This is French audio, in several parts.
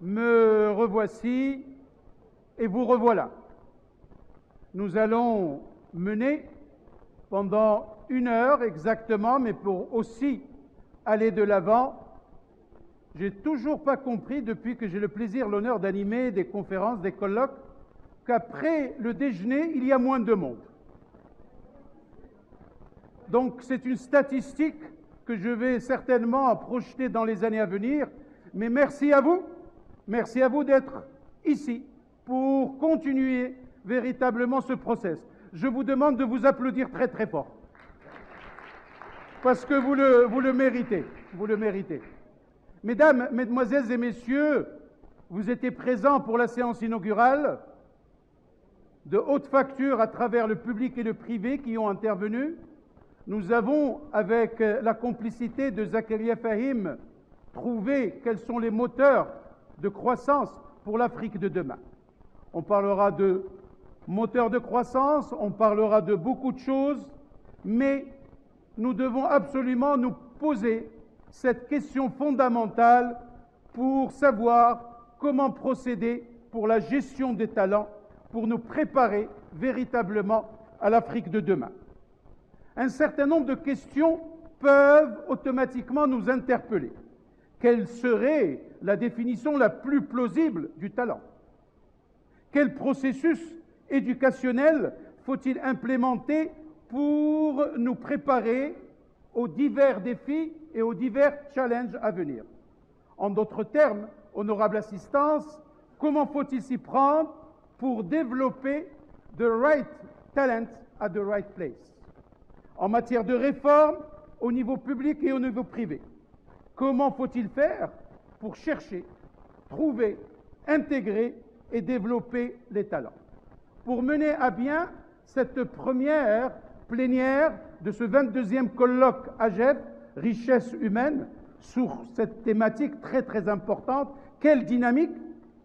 Me revoici et vous revoilà. Nous allons mener pendant 1 heure exactement, mais pour aussi aller de l'avant. J'ai toujours pas compris, depuis que j'ai le plaisir, l'honneur d'animer des conférences, des colloques, qu'après le déjeuner, il y a moins de monde. Donc c'est une statistique que je vais certainement projeter dans les années à venir, mais merci à vous d'être ici pour continuer véritablement ce process. Je vous demande de vous applaudir très très fort, parce que vous le méritez, vous le méritez. Mesdames, Mesdemoiselles et Messieurs, vous étiez présents pour la séance inaugurale, de haute facture à travers le public et le privé qui ont intervenu. Nous avons, avec la complicité de Zakaria Fahim, trouvé quels sont les moteurs de croissance pour l'Afrique de demain. On parlera de moteurs de croissance, on parlera de beaucoup de choses, mais nous devons absolument nous poser cette question fondamentale pour savoir comment procéder pour la gestion des talents, pour nous préparer véritablement à l'Afrique de demain. Un certain nombre de questions peuvent automatiquement nous interpeller. Quelle serait la définition la plus plausible du talent? Quel processus éducationnel faut-il implémenter pour nous préparer aux divers défis et aux divers challenges à venir? En d'autres termes, honorable assistance, comment faut-il s'y prendre pour développer the right talent at the right place? En matière de réforme, au niveau public et au niveau privé, comment faut-il faire pour chercher, trouver, intégrer et développer les talents? Pour mener à bien cette première plénière de ce 22e colloque AGEF, richesse humaine, sur cette thématique très très importante, quelle dynamique,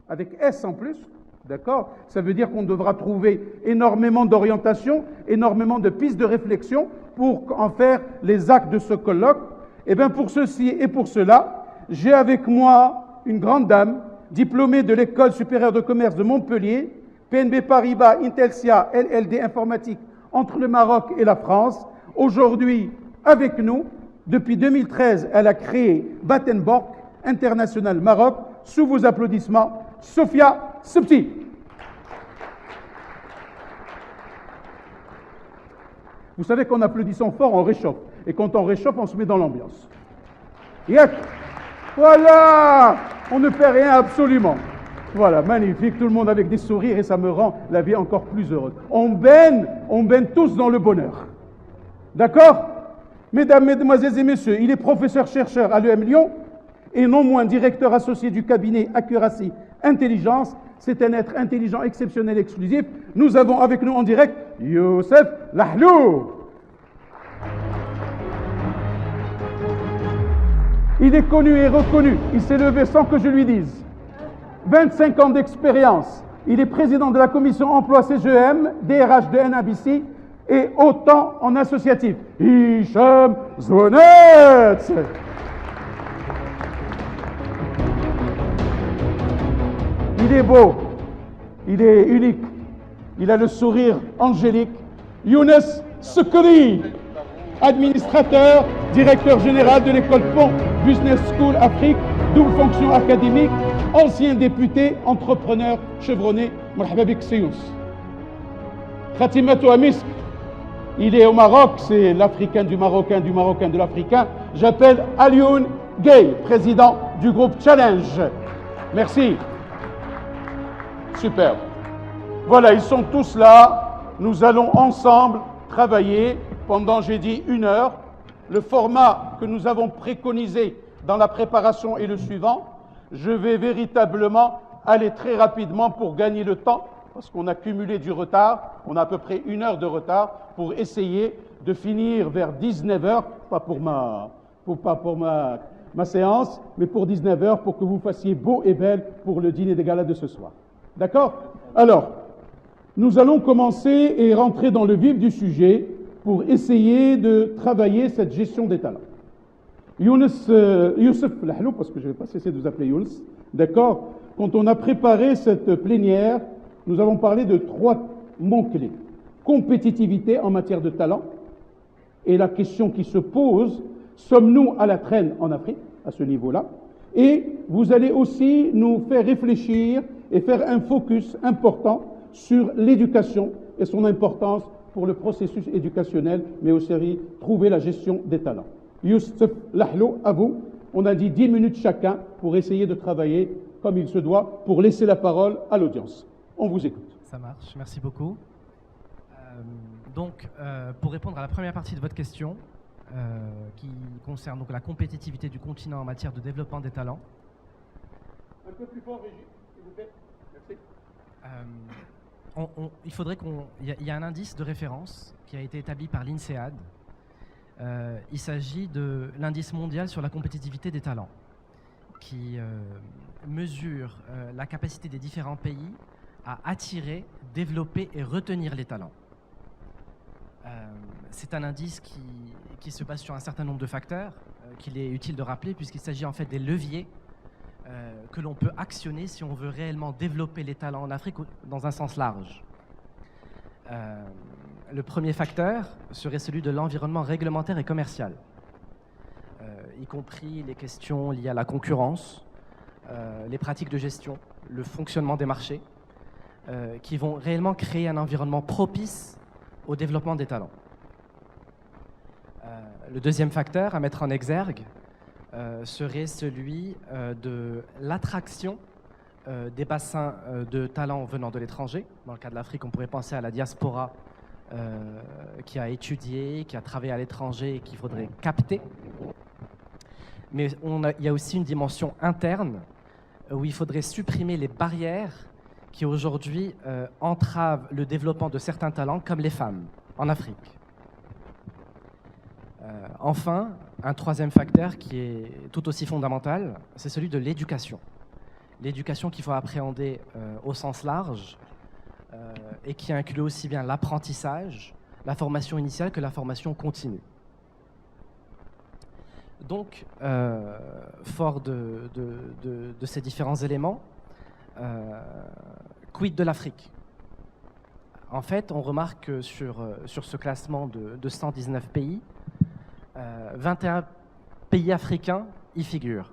avec S en plus, d'accord? Ça veut dire qu'on devra trouver énormément d'orientation, énormément de pistes de réflexion pour en faire les actes de ce colloque. Et bien pour ceci et pour cela, j'ai avec moi une grande dame, diplômée de l'École supérieure de commerce de Montpellier, PNB Paribas, Intelsia, LLD Informatique, entre le Maroc et la France. Aujourd'hui, avec nous, depuis 2013, elle a créé Battenborg International Maroc. Sous vos applaudissements, Sofia Sebti. Vous savez qu'en applaudissant fort, on réchauffe. Et quand on réchauffe, on se met dans l'ambiance. Voilà, on ne perd rien absolument. Voilà, magnifique, tout le monde avec des sourires et ça me rend la vie encore plus heureuse. On baigne tous dans le bonheur. D'accord? Mesdames, Mesdemoiselles et Messieurs, il est professeur-chercheur à l'EM Lyon et non moins directeur associé du cabinet Accuracy Intelligence. C'est un être intelligent, exceptionnel, exclusif. Nous avons avec nous en direct Youssef Lahlou. Il est connu et reconnu. Il s'est levé sans que je lui dise. 25 ans d'expérience. Il est président de la commission emploi CGM, DRH de NABC et autant en associatif. Hicham Zounet. Il est beau, il est unique, il a le sourire angélique. Younes Sekri, administrateur, directeur général de l'école Pont Business School Afrique, double fonction académique, ancien député, entrepreneur chevronné. Marhaba bik Seyous. Khatimatou Amisk, il est au Maroc, c'est l'Africain du Marocain de l'Africain. J'appelle Alioune Gay, président du groupe Challenge. Merci. Super. Voilà, ils sont tous là. Nous allons ensemble travailler pendant, j'ai dit, 1 heure. Le format que nous avons préconisé dans la préparation est le suivant. Je vais véritablement aller très rapidement pour gagner le temps, parce qu'on a cumulé du retard. On a à peu près 1 heure de retard pour essayer de finir vers 19h, pas pour ma séance, mais pour 19h, pour que vous fassiez beau et belle pour le dîner des galas de ce soir. D'accord? Alors, nous allons commencer et rentrer dans le vif du sujet pour essayer de travailler cette gestion des talents. Youssef Lahlou, parce que je ne vais pas cesser de vous appeler Younes, D'accord? Quand on a préparé cette plénière, nous avons parlé de 3 mots-clés. Compétitivité en matière de talent. Et la question qui se pose, sommes-nous à la traîne en Afrique, à ce niveau-là? Et vous allez aussi nous faire réfléchir et faire un focus important sur l'éducation et son importance pour le processus éducationnel, mais aussi trouver la gestion des talents. Youssef Lahlou, à vous. On a dit 10 minutes chacun pour essayer de travailler comme il se doit, pour laisser la parole à l'audience. On vous écoute. Ça marche, merci beaucoup. Pour répondre à la première partie de votre question, qui concerne donc la compétitivité du continent en matière de développement des talents. Un peu plus fort, Régis, s'il vous plaît. Merci. Il faudrait il y a un indice de référence qui a été établi par l'INSEAD. Il s'agit de l'indice mondial sur la compétitivité des talents, qui mesure la capacité des différents pays à attirer, développer et retenir les talents. C'est un indice qui se base sur un certain nombre de facteurs qu'il est utile de rappeler, puisqu'il s'agit en fait des leviers que l'on peut actionner si on veut réellement développer les talents en Afrique dans un sens large. Le premier facteur serait celui de l'environnement réglementaire et commercial, y compris les questions liées à la concurrence, les pratiques de gestion, le fonctionnement des marchés, qui vont réellement créer un environnement propice au développement des talents. Le deuxième facteur à mettre en exergue serait celui de l'attraction des bassins de talents venant de l'étranger. Dans le cas de l'Afrique, on pourrait penser à la diaspora qui a étudié, qui a travaillé à l'étranger et qu'il faudrait capter. Mais il y a aussi une dimension interne où il faudrait supprimer les barrières qui aujourd'hui entravent le développement de certains talents, comme les femmes, en Afrique. Enfin, un troisième facteur qui est tout aussi fondamental, c'est celui de l'éducation. L'éducation qu'il faut appréhender au sens large et qui inclut aussi bien l'apprentissage, la formation initiale que la formation continue. Donc, fort de ces différents éléments, quid de l'Afrique? En fait, on remarque que sur ce classement de 119 pays, 21 pays africains y figurent.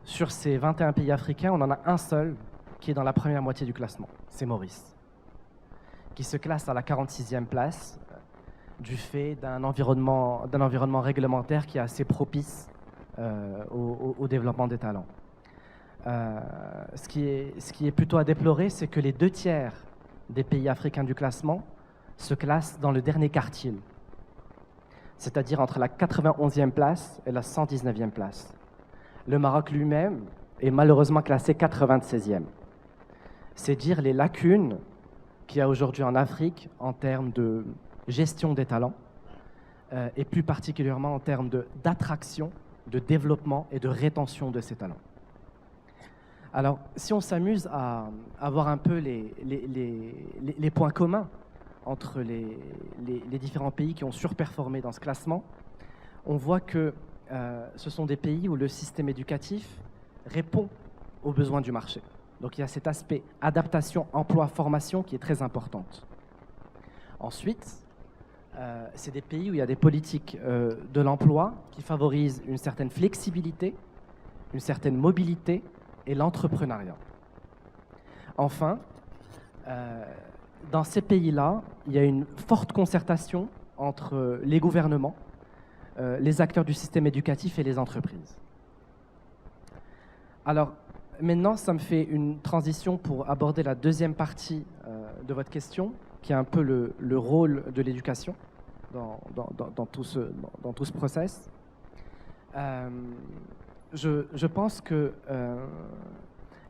Sur ces 21 pays africains, on en a un seul qui est dans la première moitié du classement, c'est Maurice, qui se classe à la 46e place du fait d'un environnement réglementaire qui est assez propice au développement des talents. Ce qui est plutôt à déplorer, c'est que les 2/3 des pays africains du classement se classent dans le dernier quartile, c'est-à-dire entre la 91e place et la 119e place. Le Maroc lui-même est malheureusement classé 96e. C'est dire les lacunes qu'il y a aujourd'hui en Afrique en termes de gestion des talents et plus particulièrement en termes d'attraction, de développement et de rétention de ces talents. Alors, si on s'amuse à voir un peu les points communs entre les différents pays qui ont surperformé dans ce classement, on voit que ce sont des pays où le système éducatif répond aux besoins du marché. Donc il y a cet aspect adaptation, emploi, formation qui est très importante. Ensuite, c'est des pays où il y a des politiques de l'emploi qui favorisent une certaine flexibilité, une certaine mobilité et l'entrepreneuriat. Enfin, dans ces pays-là, il y a une forte concertation entre les gouvernements, les acteurs du système éducatif et les entreprises. Alors, maintenant, ça me fait une transition pour aborder la deuxième partie de votre question, qui est un peu le rôle de l'éducation dans tout ce process. Je pense que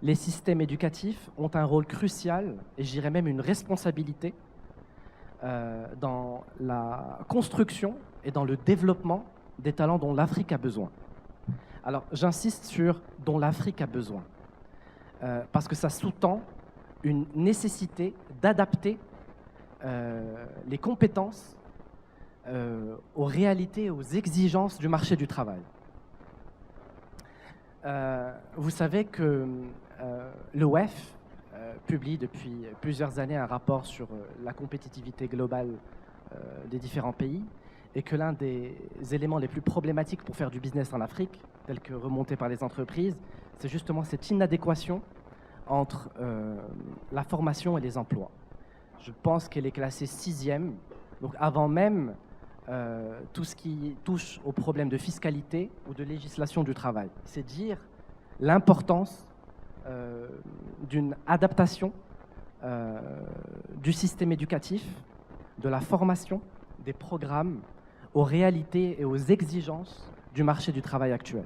les systèmes éducatifs ont un rôle crucial, et je dirais même une responsabilité, dans la construction et dans le développement des talents dont l'Afrique a besoin. Alors, j'insiste sur « dont l'Afrique a besoin », parce que ça sous-tend une nécessité d'adapter les compétences aux réalités, aux exigences du marché du travail. Vous savez que le WEF publie depuis plusieurs années un rapport sur la compétitivité globale des différents pays, et que l'un des éléments les plus problématiques pour faire du business en Afrique, tel que remonté par les entreprises, c'est justement cette inadéquation entre la formation et les emplois. Je pense qu'elle est classée 6e, donc avant même tout ce qui touche aux problèmes de fiscalité ou de législation du travail. C'est dire l'importance d'une adaptation du système éducatif, de la formation, des programmes aux réalités et aux exigences du marché du travail actuel.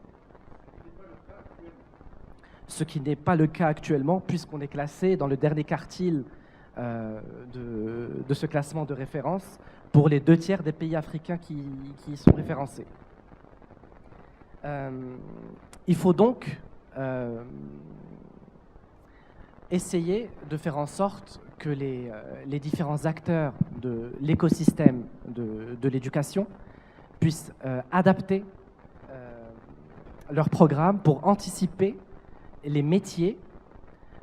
Ce qui n'est pas le cas actuellement, puisqu'on est classé dans le dernier quartile de ce classement de référence pour les 2/3 des pays africains qui y sont référencés. Il faut donc essayer de faire en sorte que les différents acteurs de l'écosystème de l'éducation puissent adapter leurs programmes pour anticiper les métiers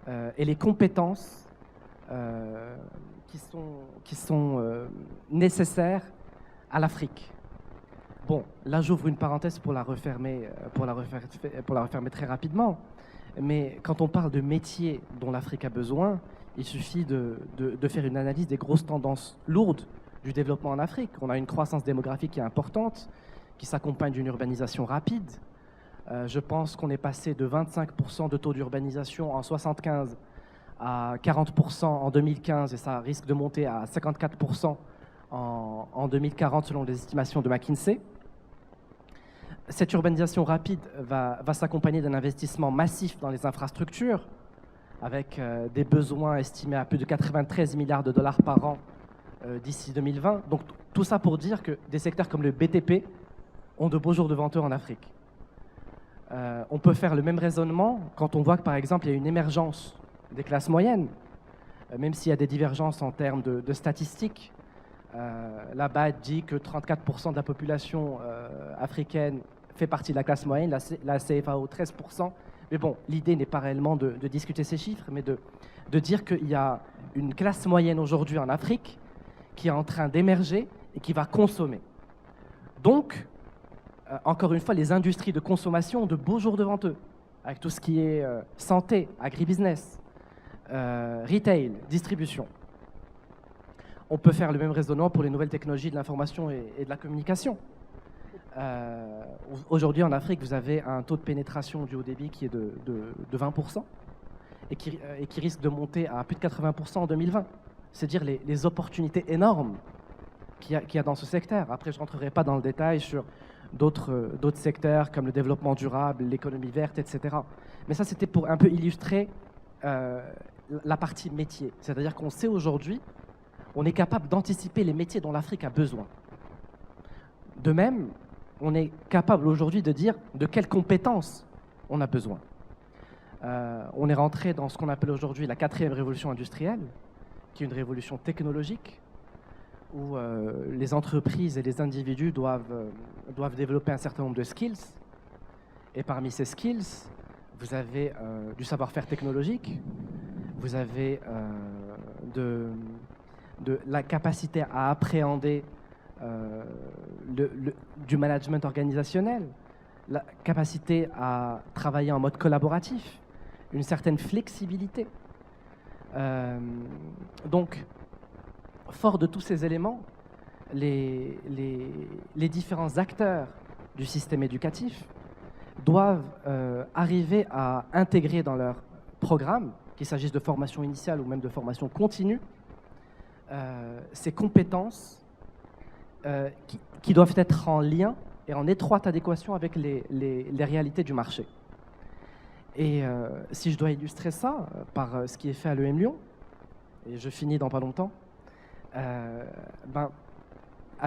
et les compétences qui sont nécessaires à l'Afrique. Bon, là j'ouvre une parenthèse pour la refermer très rapidement. Mais quand on parle de métiers dont l'Afrique a besoin, il suffit de faire une analyse des grosses tendances lourdes du développement en Afrique. On a une croissance démographique qui est importante, qui s'accompagne d'une urbanisation rapide. Je pense qu'on est passé de 25% de taux d'urbanisation en 1975 à 40% en 2015, et ça risque de monter à 54% en 2040 selon les estimations de McKinsey. Cette urbanisation rapide va s'accompagner d'un investissement massif dans les infrastructures, avec des besoins estimés à plus de 93 milliards de dollars par an d'ici 2020. Donc tout ça pour dire que des secteurs comme le BTP ont de beaux jours devant eux en Afrique. On peut faire le même raisonnement quand on voit que, par exemple, il y a une émergence des classes moyennes, même s'il y a des divergences en termes de statistiques. Là-bas, dit que 34% de la population africaine fait partie de la classe moyenne, la CFAO 13%. Mais bon, l'idée n'est pas réellement de discuter ces chiffres, mais de dire qu'il y a une classe moyenne aujourd'hui en Afrique qui est en train d'émerger et qui va consommer. Donc, encore une fois, les industries de consommation ont de beaux jours devant eux, avec tout ce qui est santé, agribusiness, retail, distribution. On peut faire le même raisonnement pour les nouvelles technologies de l'information et de la communication. Aujourd'hui, en Afrique, vous avez un taux de pénétration du haut débit qui est de 20% et qui risque de monter à plus de 80% en 2020. C'est dire les opportunités énormes qu'il y a dans ce secteur. Après, je ne rentrerai pas dans le détail sur d'autres secteurs comme le développement durable, l'économie verte, etc. Mais ça, c'était pour un peu illustrer la partie métier. C'est-à-dire qu'on sait aujourd'hui, on est capable d'anticiper les métiers dont l'Afrique a besoin. De même, on est capable aujourd'hui de dire de quelles compétences on a besoin. On est rentré dans ce qu'on appelle aujourd'hui la 4e révolution industrielle, qui est une révolution technologique, où les entreprises et les individus doivent développer un certain nombre de skills. Et parmi ces skills, vous avez du savoir-faire technologique, vous avez de la capacité à appréhender du management organisationnel, la capacité à travailler en mode collaboratif, une certaine flexibilité. Donc, fort de tous ces éléments, les différents acteurs du système éducatif doivent arriver à intégrer dans leur programme, qu'il s'agisse de formation initiale ou même de formation continue, ces compétences qui doivent être en lien et en étroite adéquation avec les réalités du marché. Et si je dois illustrer ça par ce qui est fait à l'EM Lyon, et je finis dans pas longtemps, à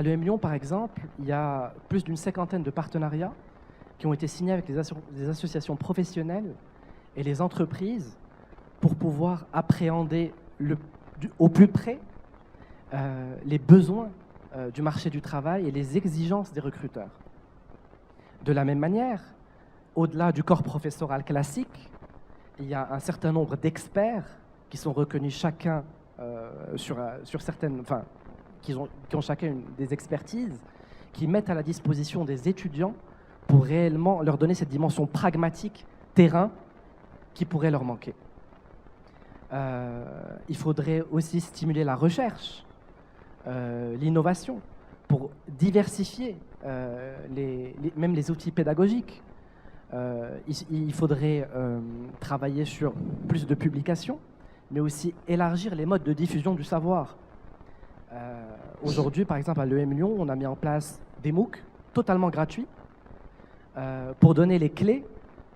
l'EM Lyon, par exemple, il y a plus d'une 50aine de partenariats qui ont été signés avec les associations professionnelles et les entreprises pour pouvoir appréhender au plus près les besoins du marché du travail et les exigences des recruteurs. De la même manière, au-delà du corps professoral classique, il y a un certain nombre d'experts qui sont reconnus chacun sur certaines, enfin, qui ont chacun des expertises, qui mettent à la disposition des étudiants pour réellement leur donner cette dimension pragmatique, terrain, qui pourrait leur manquer. Il faudrait aussi stimuler la recherche, l'innovation, pour diversifier même les outils pédagogiques. Il faudrait travailler sur plus de publications, mais aussi élargir les modes de diffusion du savoir. Aujourd'hui, par exemple, à l'EM Lyon, on a mis en place des MOOC totalement gratuits pour donner les clés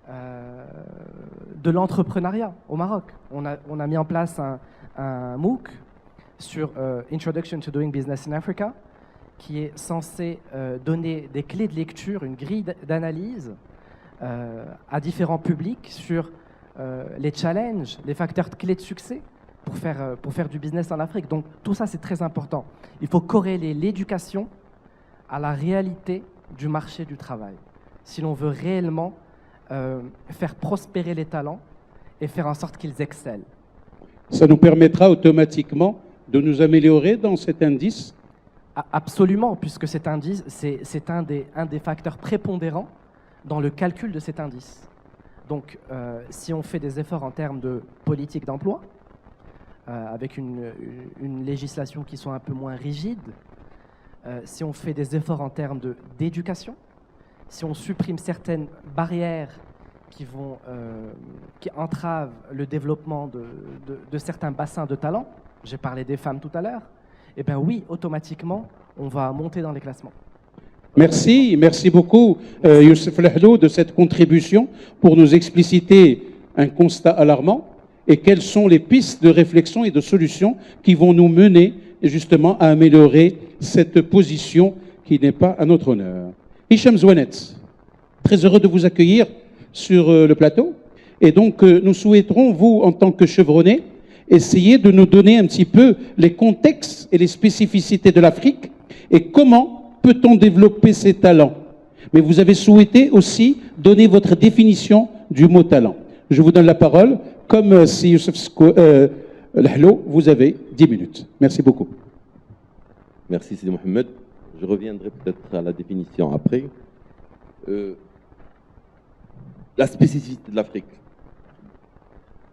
de l'entrepreneuriat au Maroc. On a mis en place un MOOC sur Introduction to Doing Business in Africa, qui est censé donner des clés de lecture, une grille d'analyse à différents publics sur les challenges, les facteurs clés de succès pour faire du business en Afrique. Donc tout ça, c'est très important. Il faut corréler l'éducation à la réalité du marché du travail. Si l'on veut réellement faire prospérer les talents et faire en sorte qu'ils excellent. Ça nous permettra automatiquement de nous améliorer dans cet indice? Absolument, puisque cet indice, c'est un des facteurs prépondérants dans le calcul de cet indice. Donc, si on fait des efforts en termes de politique d'emploi, avec une législation qui soit un peu moins rigide, si on fait des efforts en termes d'éducation, si on supprime certaines barrières qui entravent le développement de certains bassins de talents, j'ai parlé des femmes tout à l'heure, eh bien oui, automatiquement, on va monter dans les classements. Merci beaucoup Youssef Lahlou de cette contribution pour nous expliciter un constat alarmant et quelles sont les pistes de réflexion et de solutions qui vont nous mener justement à améliorer cette position qui n'est pas à notre honneur. Hicham Zouanet, très heureux de vous accueillir sur le plateau et donc nous souhaiterons, vous en tant que chevronné, essayer de nous donner un petit peu les contextes et les spécificités de l'Afrique et comment peut-on développer ces talents. Mais vous avez souhaité aussi donner votre définition du mot talent. Je vous donne la parole. Comme si Youssef Lahlou, vous avez 10 minutes. Merci beaucoup. Merci Sidi Mohamed. Je reviendrai peut-être à la définition après. La spécificité de l'Afrique.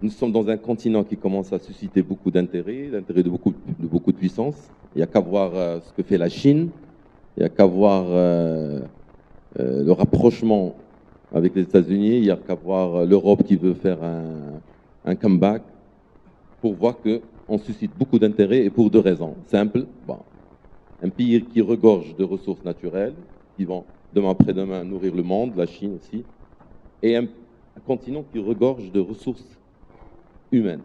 Nous sommes dans un continent qui commence à susciter beaucoup d'intérêt, l'intérêt de beaucoup de puissance. Il n'y a qu'à voir ce que fait la Chine, il n'y a qu'à voir le rapprochement avec les États-Unis, il n'y a qu'à voir l'Europe qui veut faire un comeback pour voir qu'on suscite beaucoup d'intérêt et pour deux raisons. Simple, bon, un pays qui regorge de ressources naturelles, qui vont demain après-demain nourrir le monde, la Chine aussi, et un continent qui regorge de ressources humaines.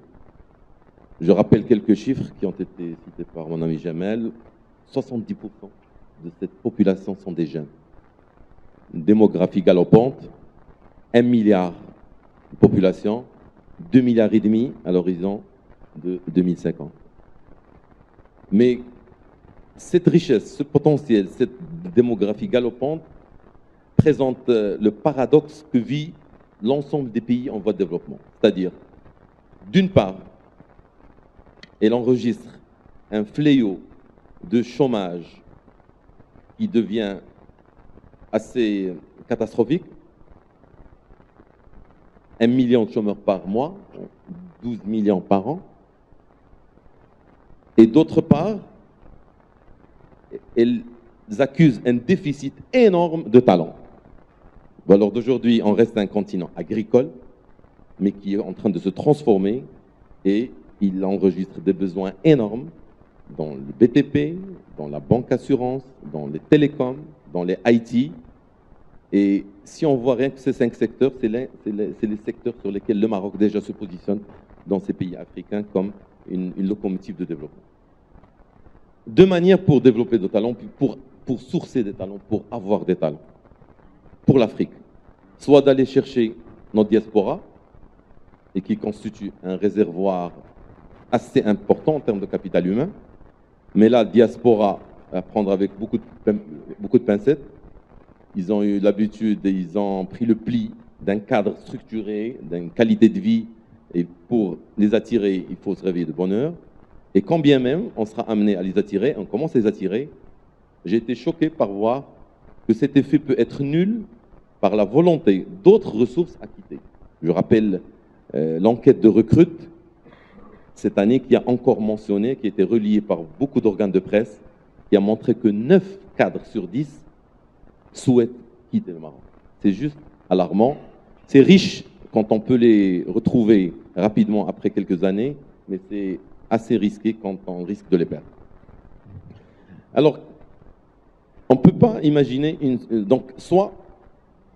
Je rappelle quelques chiffres qui ont été cités par mon ami Jamel. 70% de cette population sont des jeunes. Une démographie galopante, 1 milliard de population, 2,5 milliards à l'horizon de 2050. Mais cette richesse, ce potentiel, cette démographie galopante présente le paradoxe que vit l'ensemble des pays en voie de développement. C'est-à-dire, d'une part, elle enregistre un fléau de chômage qui devient assez catastrophique. 1 million de chômeurs par mois, 12 millions par an. Et d'autre part, elles accusent un déficit énorme de talent. Bon, alors d'aujourd'hui, on reste un continent agricole, mais qui est en train de se transformer et il enregistre des besoins énormes dans le BTP, dans la banque assurance, dans les télécoms, dans les IT. Et si on voit rien que ces 5 secteurs, c'est les secteurs sur lesquels le Maroc déjà se positionne dans ces pays africains comme une locomotive de développement. Deux manières pour développer des talents, pour sourcer des talents, pour avoir des talents pour l'Afrique. Soit d'aller chercher notre diaspora, et qui constitue un réservoir assez important en termes de capital humain. Mais la diaspora, à prendre avec beaucoup de pincettes, ils ont eu l'habitude et ils ont pris le pli d'un cadre structuré, d'une qualité de vie, et pour les attirer, il faut se réveiller de bonne heure. Et quand bien même on sera amené à les attirer, on commence à les attirer, j'ai été choqué par voir que cet effet peut être nul par la volonté d'autres ressources à quitter. Je rappelle l'enquête de Recrute cette année qui a encore mentionné, qui a été reliée par beaucoup d'organes de presse, qui a montré que 9 cadres sur 10 souhaitent quitter le Maroc. C'est juste alarmant. C'est riche quand on peut les retrouver rapidement après quelques années, mais c'est assez risqué quand on risque de les perdre. Alors, on ne peut pas imaginer donc soit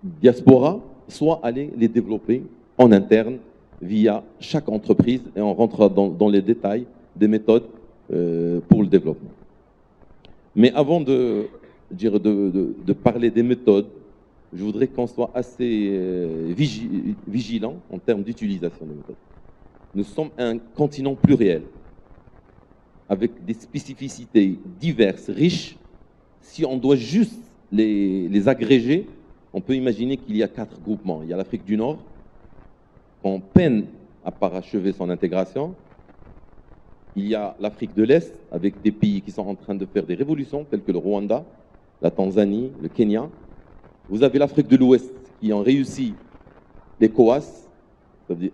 diaspora, soit aller les développer en interne via chaque entreprise, et on rentrera dans les détails des méthodes pour le développement. Mais avant de parler des méthodes, je voudrais qu'on soit assez vigilant en termes d'utilisation des méthodes. Nous sommes un continent pluriel, avec des spécificités diverses, riches. Si on doit juste les agréger, on peut imaginer qu'il y a 4 groupements. Il y a l'Afrique du Nord, qu'on peine à parachever son intégration. Il y a l'Afrique de l'Est, avec des pays qui sont en train de faire des révolutions, tels que le Rwanda, la Tanzanie, le Kenya. Vous avez l'Afrique de l'Ouest, qui ont réussi les COAS, c'est-à-dire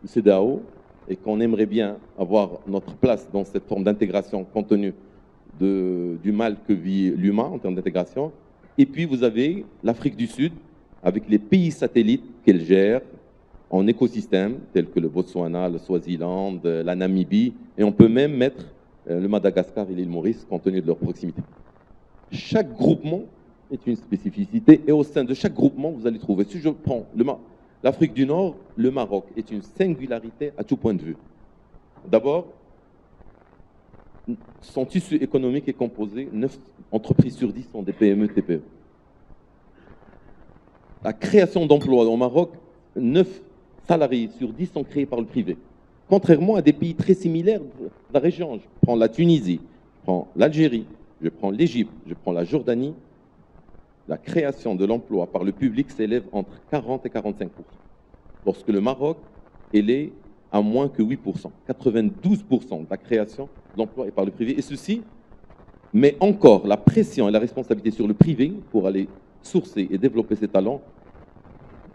le CEDEAO, et qu'on aimerait bien avoir notre place dans cette forme d'intégration compte tenu du mal que vit l'humain en termes d'intégration. Et puis vous avez l'Afrique du Sud, avec les pays satellites qu'elle gère en écosystème, tels que le Botswana, le Swaziland, la Namibie, et on peut même mettre le Madagascar et l'île Maurice compte tenu de leur proximité. Chaque groupement est une spécificité, et au sein de chaque groupement, vous allez trouver, si je prends l'Afrique du Nord, le Maroc est une singularité à tout point de vue. D'abord, son tissu économique est composé, 9 entreprises sur 10 sont des PME, TPE. La création d'emplois au Maroc, 9 salariés sur 10 sont créés par le privé. Contrairement à des pays très similaires de la région. Je prends la Tunisie, je prends l'Algérie, je prends l'Égypte, je prends la Jordanie. La création de l'emploi par le public s'élève entre 40 et 45%. Lorsque le Maroc, elle est à moins que 8%. 92% de la création d'emplois est par le privé. Et ceci met encore la pression et la responsabilité sur le privé pour aller sourcer et développer ses talents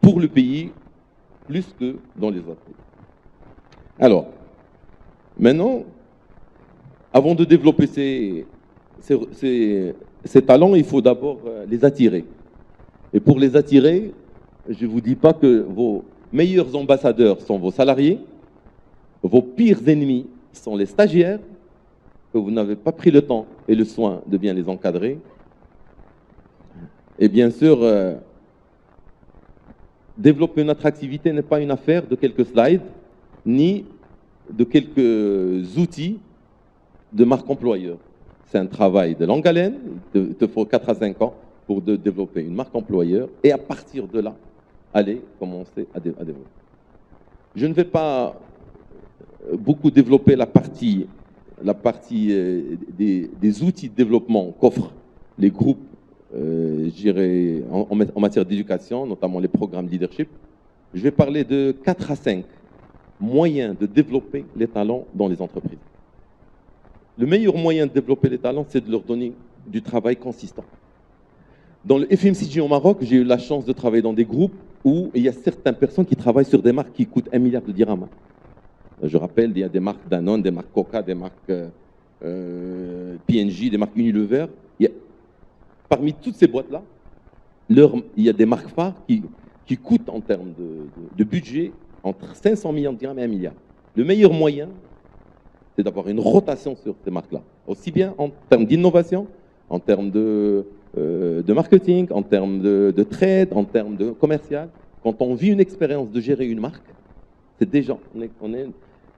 pour le pays plus que dans les autres pays. Alors, maintenant, avant de développer ces talents, il faut d'abord les attirer. Et pour les attirer, je ne vous dis pas que vos meilleurs ambassadeurs sont vos salariés, vos pires ennemis sont les stagiaires, que vous n'avez pas pris le temps et le soin de bien les encadrer. Et bien sûr, développer une attractivité n'est pas une affaire de quelques slides, ni de quelques outils de marque employeur. C'est un travail de longue haleine, il te faut 4 à 5 ans pour développer une marque employeur et à partir de là, aller commencer à développer. Je ne vais pas beaucoup développer la partie des outils de développement qu'offrent les groupes, je dirais, en matière d'éducation, notamment les programmes leadership. Je vais parler de 4 à 5 moyens de développer les talents dans les entreprises. Le meilleur moyen de développer les talents, c'est de leur donner du travail consistant. Dans le FMCG au Maroc, j'ai eu la chance de travailler dans des groupes où il y a certaines personnes qui travaillent sur des marques qui coûtent 1 milliard de dirhams. Je rappelle, il y a des marques Danone, des marques Coca, des marques P&G, des marques Unilever. Parmi toutes ces boîtes-là, il y a des marques phares qui coûtent en termes de budget entre 500 millions de dirhams et 1 milliard. Le meilleur moyen, c'est d'avoir une rotation sur ces marques-là, aussi bien en termes d'innovation, en termes de marketing, en termes de trade, en termes de commercial. Quand on vit une expérience de gérer une marque, c'est déjà,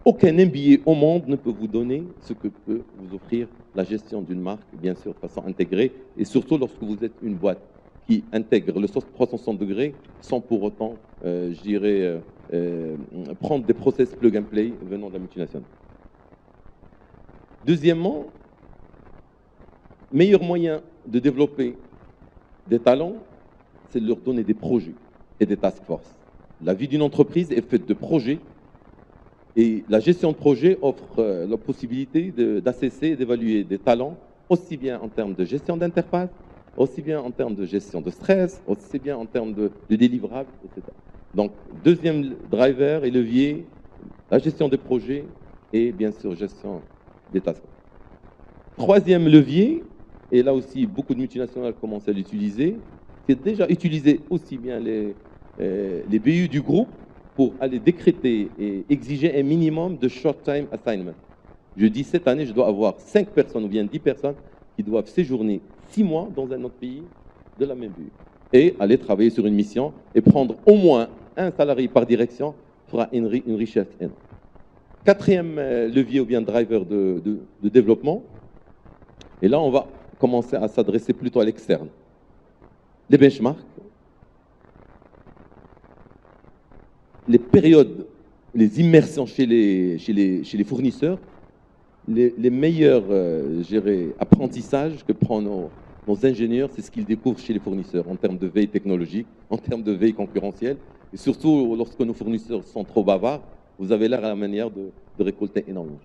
aucun MBA au monde ne peut vous donner ce que peut vous offrir la gestion d'une marque, bien sûr, de façon intégrée, et surtout lorsque vous êtes une boîte qui intègre le 360 degrés sans pour autant, je dirais, prendre des process plug and play venant de la multinationale. Deuxièmement, meilleur moyen de développer des talents, c'est de leur donner des projets. et des task force. La vie d'une entreprise est faite de projets et la gestion de projet offre la possibilité d'assesser et d'évaluer des talents, aussi bien en termes de gestion d'interface, aussi bien en termes de gestion de stress, aussi bien en termes de délivrables, etc. Donc, deuxième driver et levier, la gestion des projets et bien sûr gestion des task force. Troisième levier, et là aussi beaucoup de multinationales commencent à l'utiliser, c'est déjà utiliser aussi bien les BU du groupe pour aller décréter et exiger un minimum de short-time assignment. Je dis cette année, je dois avoir 5 personnes ou bien 10 personnes qui doivent séjourner 6 mois dans un autre pays de la même BU et aller travailler sur une mission et prendre au moins un salarié par direction fera une richesse énorme. Quatrième levier ou bien driver de développement, et là on va commencer à s'adresser plutôt à l'externe. Les benchmarks, les périodes, les immersions chez les fournisseurs, les meilleurs apprentissages que prennent nos ingénieurs, c'est ce qu'ils découvrent chez les fournisseurs en termes de veille technologique, en termes de veille concurrentielle. Et surtout, lorsque nos fournisseurs sont trop bavards, vous avez l'air à la manière de récolter énormément.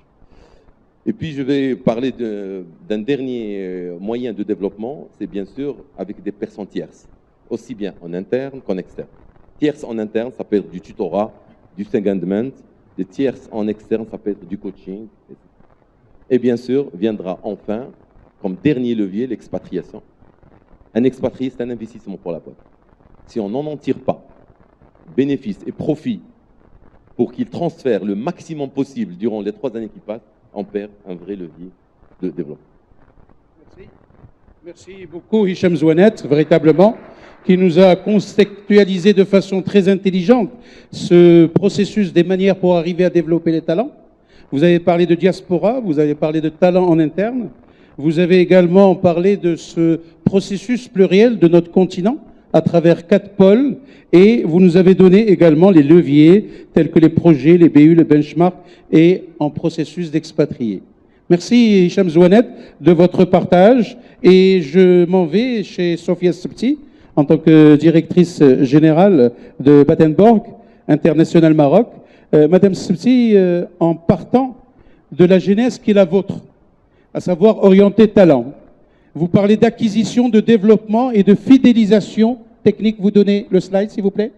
Et puis, je vais parler d'un dernier moyen de développement, c'est bien sûr avec des personnes tierces, aussi bien en interne qu'en externe. Tierces en interne, ça peut être du tutorat, du secondment. Des tierces en externe, ça peut être du coaching. Et bien sûr, viendra enfin, comme dernier levier, l'expatriation. Un expatrié, c'est un investissement pour la boîte. Si on n'en tire pas bénéfices et profits pour qu'il transfère le maximum possible durant les 3 années qui passent, on perd un vrai levier de développement. Merci. Merci beaucoup, Hicham Zouanet, véritablement, qui nous a conceptualisé de façon très intelligente ce processus des manières pour arriver à développer les talents. Vous avez parlé de diaspora, vous avez parlé de talent en interne, vous avez également parlé de ce processus pluriel de notre continent à travers 4 pôles, et vous nous avez donné également les leviers tels que les projets, les BU, les benchmarks et en processus d'expatriés. Merci Hicham Zouanet de votre partage, et je m'en vais chez Sofia Sebti en tant que directrice générale de Batenborg International Maroc. Madame Sebti, en partant de la genèse qui est la vôtre, à savoir orienter talent, vous parlez d'acquisition, de développement et de fidélisation technique. Vous donnez le slide, s'il vous plaît.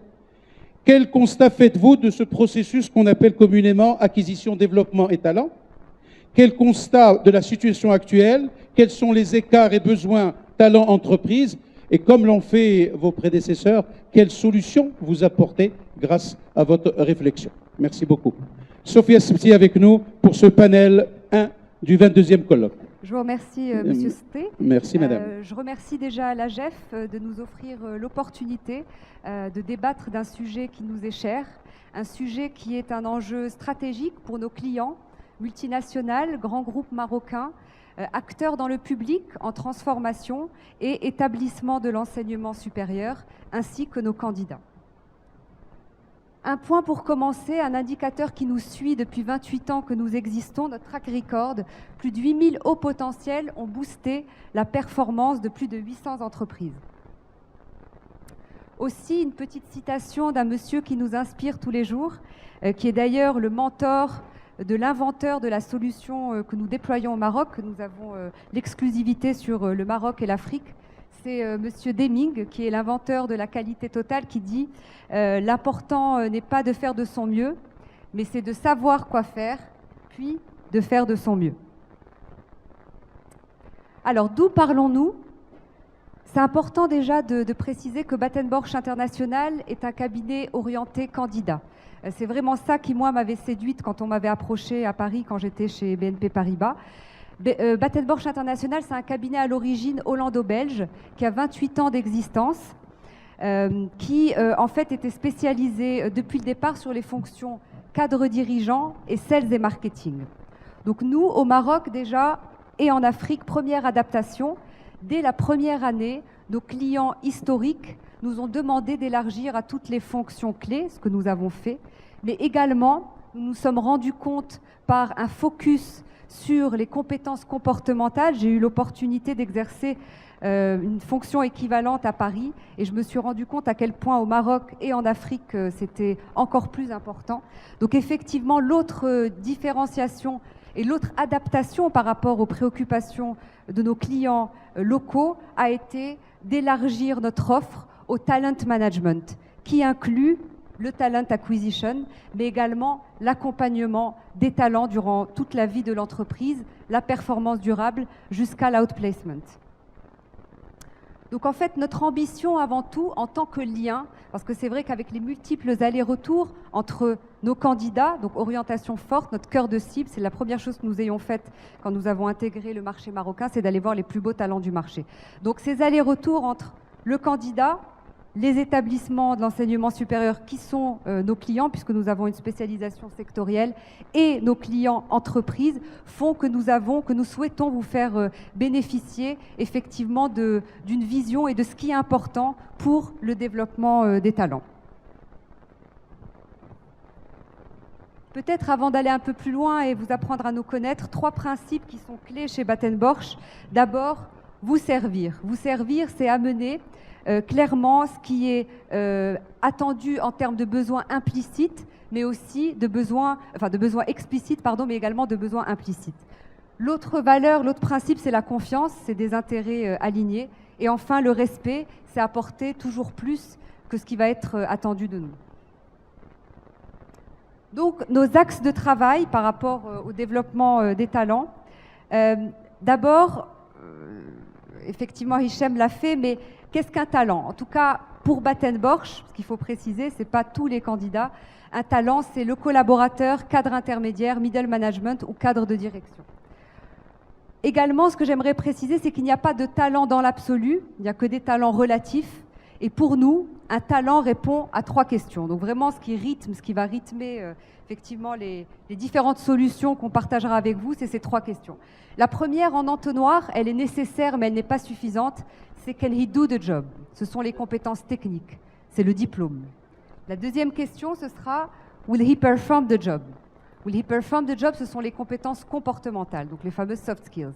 Quel constat faites-vous de ce processus qu'on appelle communément acquisition, développement et talent? Quel constat de la situation actuelle? Quels sont les écarts et besoins talent-entreprise? Et comme l'ont fait vos prédécesseurs, quelles solutions vous apportez grâce à votre réflexion? Merci beaucoup. Sofia Sebti avec nous pour ce panel 1 du 22e colloque. Je vous remercie, Monsieur Sté. Merci, Madame. Je remercie déjà l'AGEF de nous offrir l'opportunité de débattre d'un sujet qui nous est cher, un sujet qui est un enjeu stratégique pour nos clients, multinationales, grands groupes marocains, acteurs dans le public en transformation et établissement de l'enseignement supérieur, ainsi que nos candidats. Un point pour commencer, un indicateur qui nous suit depuis 28 ans que nous existons, notre track record. Plus de 8000 hauts potentiels ont boosté la performance de plus de 800 entreprises. Aussi, une petite citation d'un monsieur qui nous inspire tous les jours, qui est d'ailleurs le mentor de l'inventeur de la solution que nous déployons au Maroc, que nous avons l'exclusivité sur le Maroc et l'Afrique. C'est Monsieur Deming, qui est l'inventeur de la qualité totale, qui dit « L'important n'est pas de faire de son mieux, mais c'est de savoir quoi faire, puis de faire de son mieux. » Alors, d'où parlons-nous? C'est important déjà de préciser que Batenborg International est un cabinet orienté candidat. C'est vraiment ça qui, moi, m'avait séduite quand on m'avait approché à Paris, quand j'étais chez BNP Paribas. Batenborg International, c'est un cabinet à l'origine hollando-belge qui a 28 ans d'existence, qui en fait était spécialisé depuis le départ sur les fonctions cadre dirigeant et sales et marketing. Donc nous, au Maroc déjà, et en Afrique, première adaptation, dès la première année, nos clients historiques nous ont demandé d'élargir à toutes les fonctions clés, ce que nous avons fait, mais également, nous nous sommes rendus compte par un focus sur les compétences comportementales. J'ai eu l'opportunité d'exercer une fonction équivalente à Paris, et je me suis rendu compte à quel point au Maroc et en Afrique c'était encore plus important. Donc effectivement, l'autre différenciation et l'autre adaptation par rapport aux préoccupations de nos clients locaux a été d'élargir notre offre au talent management, qui inclut le talent acquisition, mais également l'accompagnement des talents durant toute la vie de l'entreprise, la performance durable jusqu'à l'outplacement. Donc en fait, notre ambition avant tout, en tant que lien, parce que c'est vrai qu'avec les multiples allers-retours entre nos candidats, donc orientation forte, notre cœur de cible, c'est la première chose que nous ayons faite quand nous avons intégré le marché marocain, c'est d'aller voir les plus beaux talents du marché. Donc ces allers-retours entre le candidat, les établissements de l'enseignement supérieur qui sont nos clients, puisque nous avons une spécialisation sectorielle, et nos clients entreprises font que nous souhaitons vous faire bénéficier effectivement d'une vision et de ce qui est important pour le développement des talents. Peut-être avant d'aller un peu plus loin et vous apprendre à nous connaître, 3 principes qui sont clés chez Baten Borch. D'abord, vous servir. Vous servir, c'est amener clairement ce qui est attendu en termes de besoins implicites, mais aussi de besoins explicites, mais également de besoins implicites. L'autre valeur, l'autre principe, c'est la confiance, c'est des intérêts alignés. Et enfin, le respect, c'est apporter toujours plus que ce qui va être attendu de nous. Donc, nos axes de travail par rapport au développement des talents. D'abord, effectivement, Hichem l'a fait, mais qu'est-ce qu'un talent? En tout cas, pour Baten Borch, ce qu'il faut préciser, ce n'est pas tous les candidats. Un talent, c'est le collaborateur, cadre intermédiaire, middle management ou cadre de direction. Également, ce que j'aimerais préciser, c'est qu'il n'y a pas de talent dans l'absolu, il n'y a que des talents relatifs. Et pour nous, un talent répond à 3 questions. Donc vraiment, ce qui va rythmer effectivement les différentes solutions qu'on partagera avec vous, c'est ces 3 questions. La première, en entonnoir, elle est nécessaire, mais elle n'est pas suffisante. C'est « Can he do the job ?» Ce sont les compétences techniques. C'est le diplôme. La deuxième question, ce sera « Will he perform the job ?» Will he perform the job, ce sont les compétences comportementales, donc les fameuses soft skills.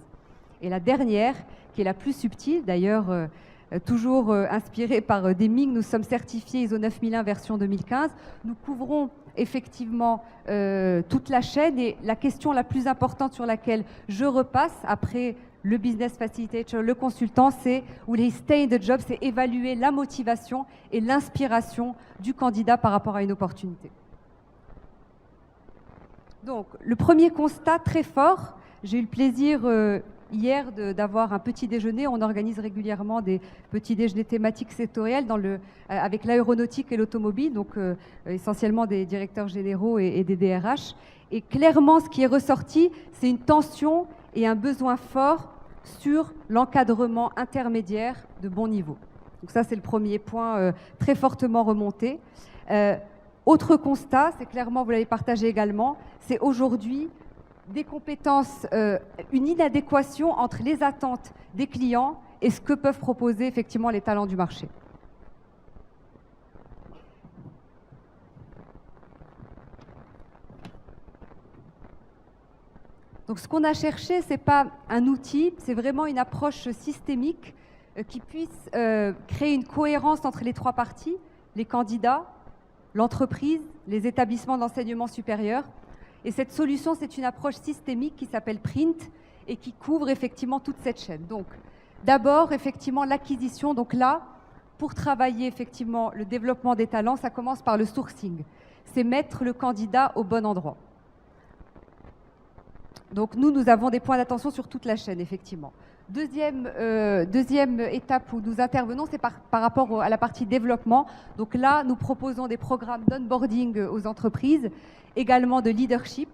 Et la dernière, qui est la plus subtile, d'ailleurs, toujours inspirée par Deming, nous sommes certifiés ISO 9001 version 2015. Nous couvrons effectivement toute la chaîne, et la question la plus importante sur laquelle je repasse après le business facilitator, le consultant, c'est will he stay in the job, c'est évaluer la motivation et l'inspiration du candidat par rapport à une opportunité. Donc, le premier constat très fort, j'ai eu le plaisir hier d'avoir un petit déjeuner. On organise régulièrement des petits déjeuners thématiques sectoriels avec l'aéronautique et l'automobile, donc essentiellement des directeurs généraux et des DRH. Et clairement, ce qui est ressorti, c'est une tension et un besoin fort sur l'encadrement intermédiaire de bon niveau. Donc ça, c'est le premier point très fortement remonté. Autre constat, c'est clairement, vous l'avez partagé également, c'est aujourd'hui des compétences, une inadéquation entre les attentes des clients et ce que peuvent proposer effectivement les talents du marché. Donc ce qu'on a cherché, ce n'est pas un outil, c'est vraiment une approche systémique qui puisse créer une cohérence entre les 3 parties, les candidats, l'entreprise, les établissements d'enseignement supérieur. Et cette solution, c'est une approche systémique qui s'appelle Print et qui couvre effectivement toute cette chaîne. Donc, d'abord, effectivement, l'acquisition. Donc là, pour travailler effectivement le développement des talents, ça commence par le sourcing. C'est mettre le candidat au bon endroit. Donc nous avons des points d'attention sur toute la chaîne, effectivement. Deuxième étape où nous intervenons, c'est par rapport à la partie développement. Donc là, nous proposons des programmes d'onboarding aux entreprises, également de leadership,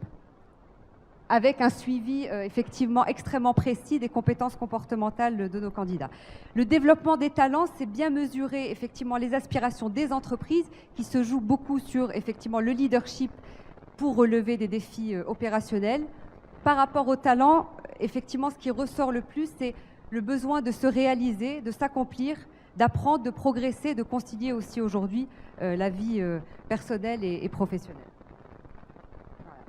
avec un suivi effectivement extrêmement précis des compétences comportementales de nos candidats. Le développement des talents, c'est bien mesurer effectivement les aspirations des entreprises qui se jouent beaucoup sur effectivement le leadership pour relever des défis opérationnels. Par rapport aux talents, effectivement, ce qui ressort le plus, c'est le besoin de se réaliser, de s'accomplir, d'apprendre, de progresser, de concilier aussi aujourd'hui la vie personnelle et professionnelle. Voilà.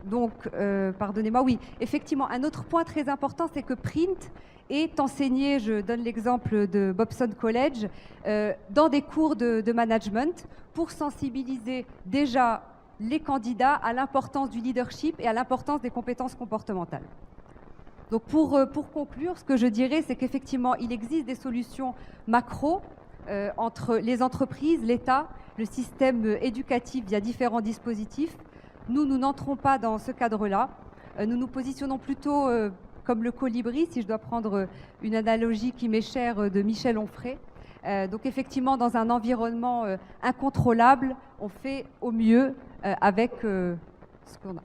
Donc, pardonnez-moi, oui, effectivement, un autre point très important, c'est que Print est enseigné, je donne l'exemple de Bobson College, dans des cours de management pour sensibiliser déjà les candidats à l'importance du leadership et à l'importance des compétences comportementales. Donc pour conclure, ce que je dirais, c'est qu'effectivement, il existe des solutions macro entre les entreprises, l'État, le système éducatif via différents dispositifs. Nous n'entrons pas dans ce cadre-là. Nous nous positionnons plutôt comme le colibri, si je dois prendre une analogie qui m'est chère de Michel Onfray. Donc effectivement, dans un environnement incontrôlable, on fait au mieux avec ce qu'on a.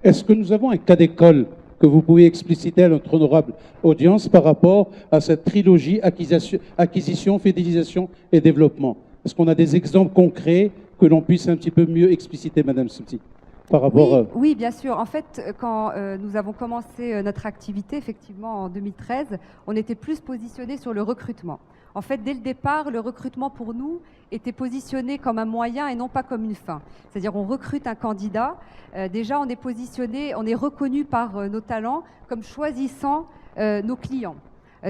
Est-ce que nous avons un cas d'école que vous pouvez expliciter à notre honorable audience par rapport à cette trilogie acquisition, fidélisation et développement? Est-ce qu'on a des exemples concrets que l'on puisse un petit peu mieux expliciter, Madame Subti, par rapport oui, bien sûr. En fait, quand nous avons commencé notre activité, effectivement, en 2013, on était plus positionné sur le recrutement. En fait, dès le départ, le recrutement pour nous était positionné comme un moyen et non pas comme une fin. C'est-à-dire, on recrute un candidat. Déjà, on est positionné, on est reconnu par nos talents comme choisissant nos clients.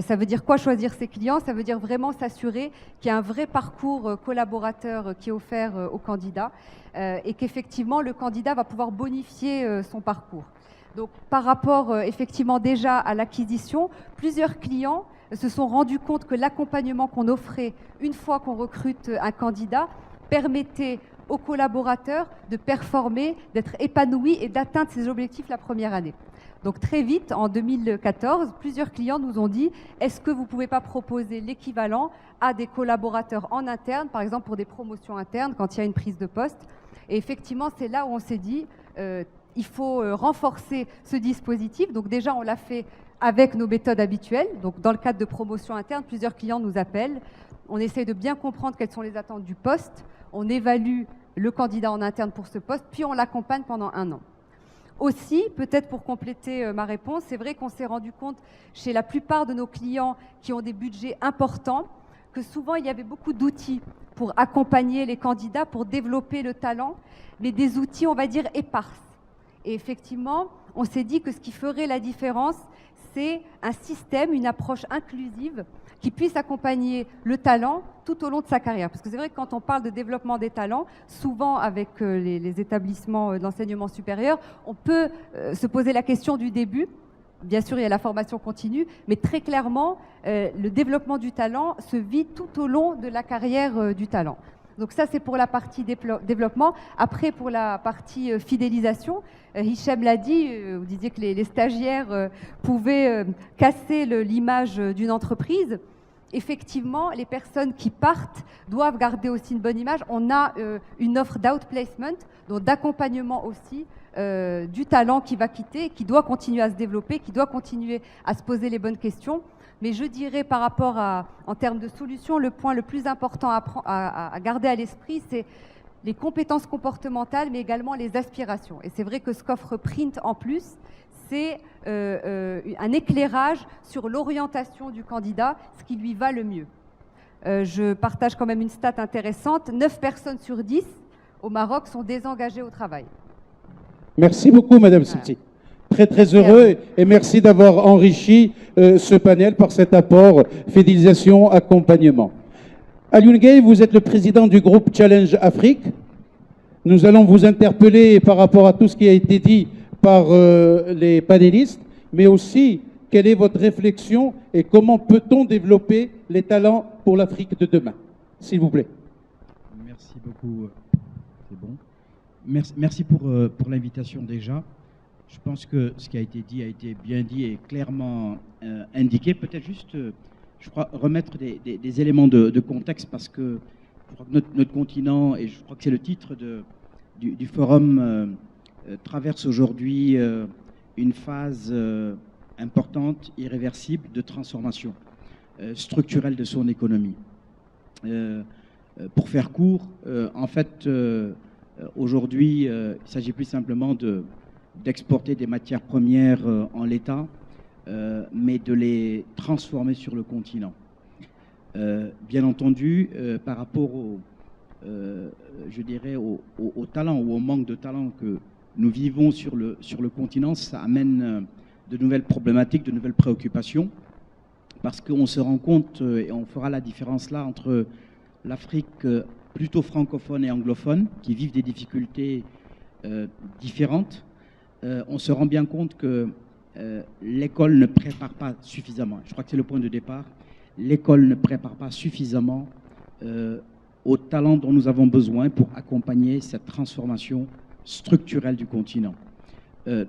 Ça veut dire quoi choisir ses clients? Ça veut dire vraiment s'assurer qu'il y a un vrai parcours collaborateur qui est offert au candidat et qu'effectivement, le candidat va pouvoir bonifier son parcours. Donc, par rapport effectivement déjà à l'acquisition, plusieurs clients se sont rendus compte que l'accompagnement qu'on offrait une fois qu'on recrute un candidat permettait aux collaborateurs de performer, d'être épanouis et d'atteindre ses objectifs la première année. Donc très vite, en 2014, plusieurs clients nous ont dit « Est-ce que vous ne pouvez pas proposer l'équivalent à des collaborateurs en interne, par exemple pour des promotions internes, quand il y a une prise de poste ?» Et effectivement, c'est là où on s'est dit il faut renforcer ce dispositif. Donc déjà, on l'a fait avec nos méthodes habituelles. Donc dans le cadre de promotion interne, plusieurs clients nous appellent. On essaie de bien comprendre quelles sont les attentes du poste. On évalue le candidat en interne pour ce poste, puis on l'accompagne pendant 1 an. Aussi, peut-être pour compléter ma réponse, c'est vrai qu'on s'est rendu compte chez la plupart de nos clients qui ont des budgets importants que souvent il y avait beaucoup d'outils pour accompagner les candidats, pour développer le talent, mais des outils, on va dire, éparses. Et effectivement, on s'est dit que ce qui ferait la différence, c'est un système, une approche inclusive qui puisse accompagner le talent tout au long de sa carrière. Parce que c'est vrai que quand on parle de développement des talents, souvent avec les établissements d'enseignement supérieur, on peut se poser la question du début. Bien sûr, il y a la formation continue, mais très clairement, le développement du talent se vit tout au long de la carrière du talent. Donc ça, c'est pour la partie développement. Après, pour la partie fidélisation, Hichem l'a dit, vous disiez que les stagiaires pouvaient casser l'image d'une entreprise. Effectivement, les personnes qui partent doivent garder aussi une bonne image. On a une offre d'outplacement, donc d'accompagnement aussi du talent qui va quitter, qui doit continuer à se développer, qui doit continuer à se poser les bonnes questions. Mais je dirais par rapport en termes de solutions, le point le plus important à garder à l'esprit, c'est les compétences comportementales, mais également les aspirations. Et c'est vrai que ce qu'offre Print en plus, c'est un éclairage sur l'orientation du candidat, ce qui lui va le mieux. Je partage quand même une stat intéressante. 9 personnes sur 10 au Maroc sont désengagées au travail. Merci beaucoup, Madame Subti. Très, très heureux et merci d'avoir enrichi ce panel par cet apport fidélisation, accompagnement. Alioune Gueye, vous êtes le président du groupe Challenge Afrique. Nous allons vous interpeller par rapport à tout ce qui a été dit par les panélistes, mais aussi quelle est votre réflexion et comment peut-on développer les talents pour l'Afrique de demain, s'il vous plaît. Merci beaucoup. C'est bon. Merci pour l'invitation déjà. Je pense que ce qui a été dit a été bien dit et clairement indiqué. Peut-être juste, je crois, remettre des éléments de contexte parce que je crois que notre continent, et je crois que c'est le titre du forum, traverse aujourd'hui une phase importante, irréversible de transformation structurelle de son économie. Pour faire court, en fait, aujourd'hui, il ne s'agit plus simplement d'exporter des matières premières en l'état, mais de les transformer sur le continent. Bien entendu, par rapport je dirais, au talent ou au manque de talent que nous vivons sur le continent, ça amène de nouvelles problématiques, de nouvelles préoccupations, parce qu'on se rend compte, et on fera la différence là, entre l'Afrique plutôt francophone et anglophone, qui vivent des difficultés différentes. On se rend bien compte que l'école ne prépare pas suffisamment. Je crois que c'est le point de départ. L'école ne prépare pas suffisamment au talent dont nous avons besoin pour accompagner cette transformation structurelle du continent.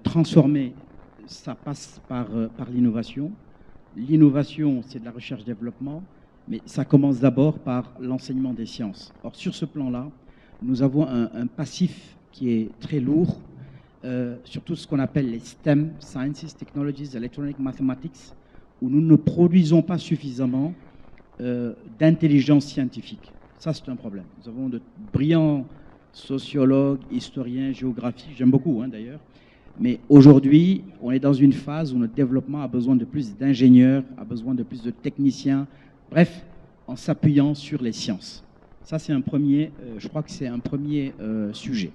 Transformer, ça passe par l'innovation. L'innovation, c'est de la recherche-développement, mais ça commence d'abord par l'enseignement des sciences. Or, sur ce plan-là, nous avons un passif qui est très lourd, sur tout ce qu'on appelle les STEM, Sciences, Technologies, Electronic Mathematics, où nous ne produisons pas suffisamment d'intelligence scientifique. Ça, c'est un problème. Nous avons de brillants sociologues, historiens, géographies, j'aime beaucoup d'ailleurs, mais aujourd'hui, on est dans une phase où notre développement a besoin de plus d'ingénieurs, a besoin de plus de techniciens, bref, en s'appuyant sur les sciences. Ça, c'est un premier, je crois que c'est un premier sujet.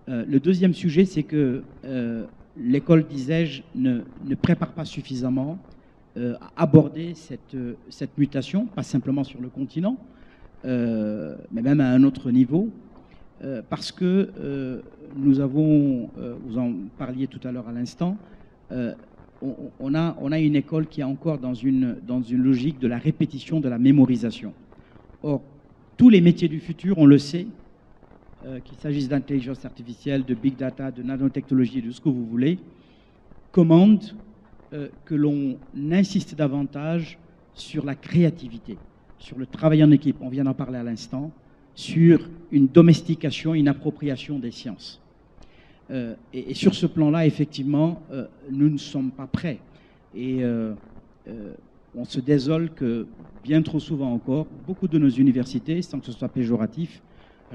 Le deuxième sujet, c'est que l'école, disais-je, ne prépare pas suffisamment à aborder cette mutation, pas simplement sur le continent, mais même à un autre niveau, parce que nous avons, vous en parliez tout à l'heure à l'instant, on a une école qui est encore dans une logique de la répétition, de la mémorisation. Or, tous les métiers du futur, on le sait, qu'il s'agisse d'intelligence artificielle, de big data, de nanotechnologie, de ce que vous voulez, commandent que l'on insiste davantage sur la créativité, sur le travail en équipe, on vient d'en parler à l'instant, sur une domestication, une appropriation des sciences. Et sur ce plan-là, effectivement, nous ne sommes pas prêts. Et on se désole que, bien trop souvent encore, beaucoup de nos universités, sans que ce soit péjoratif,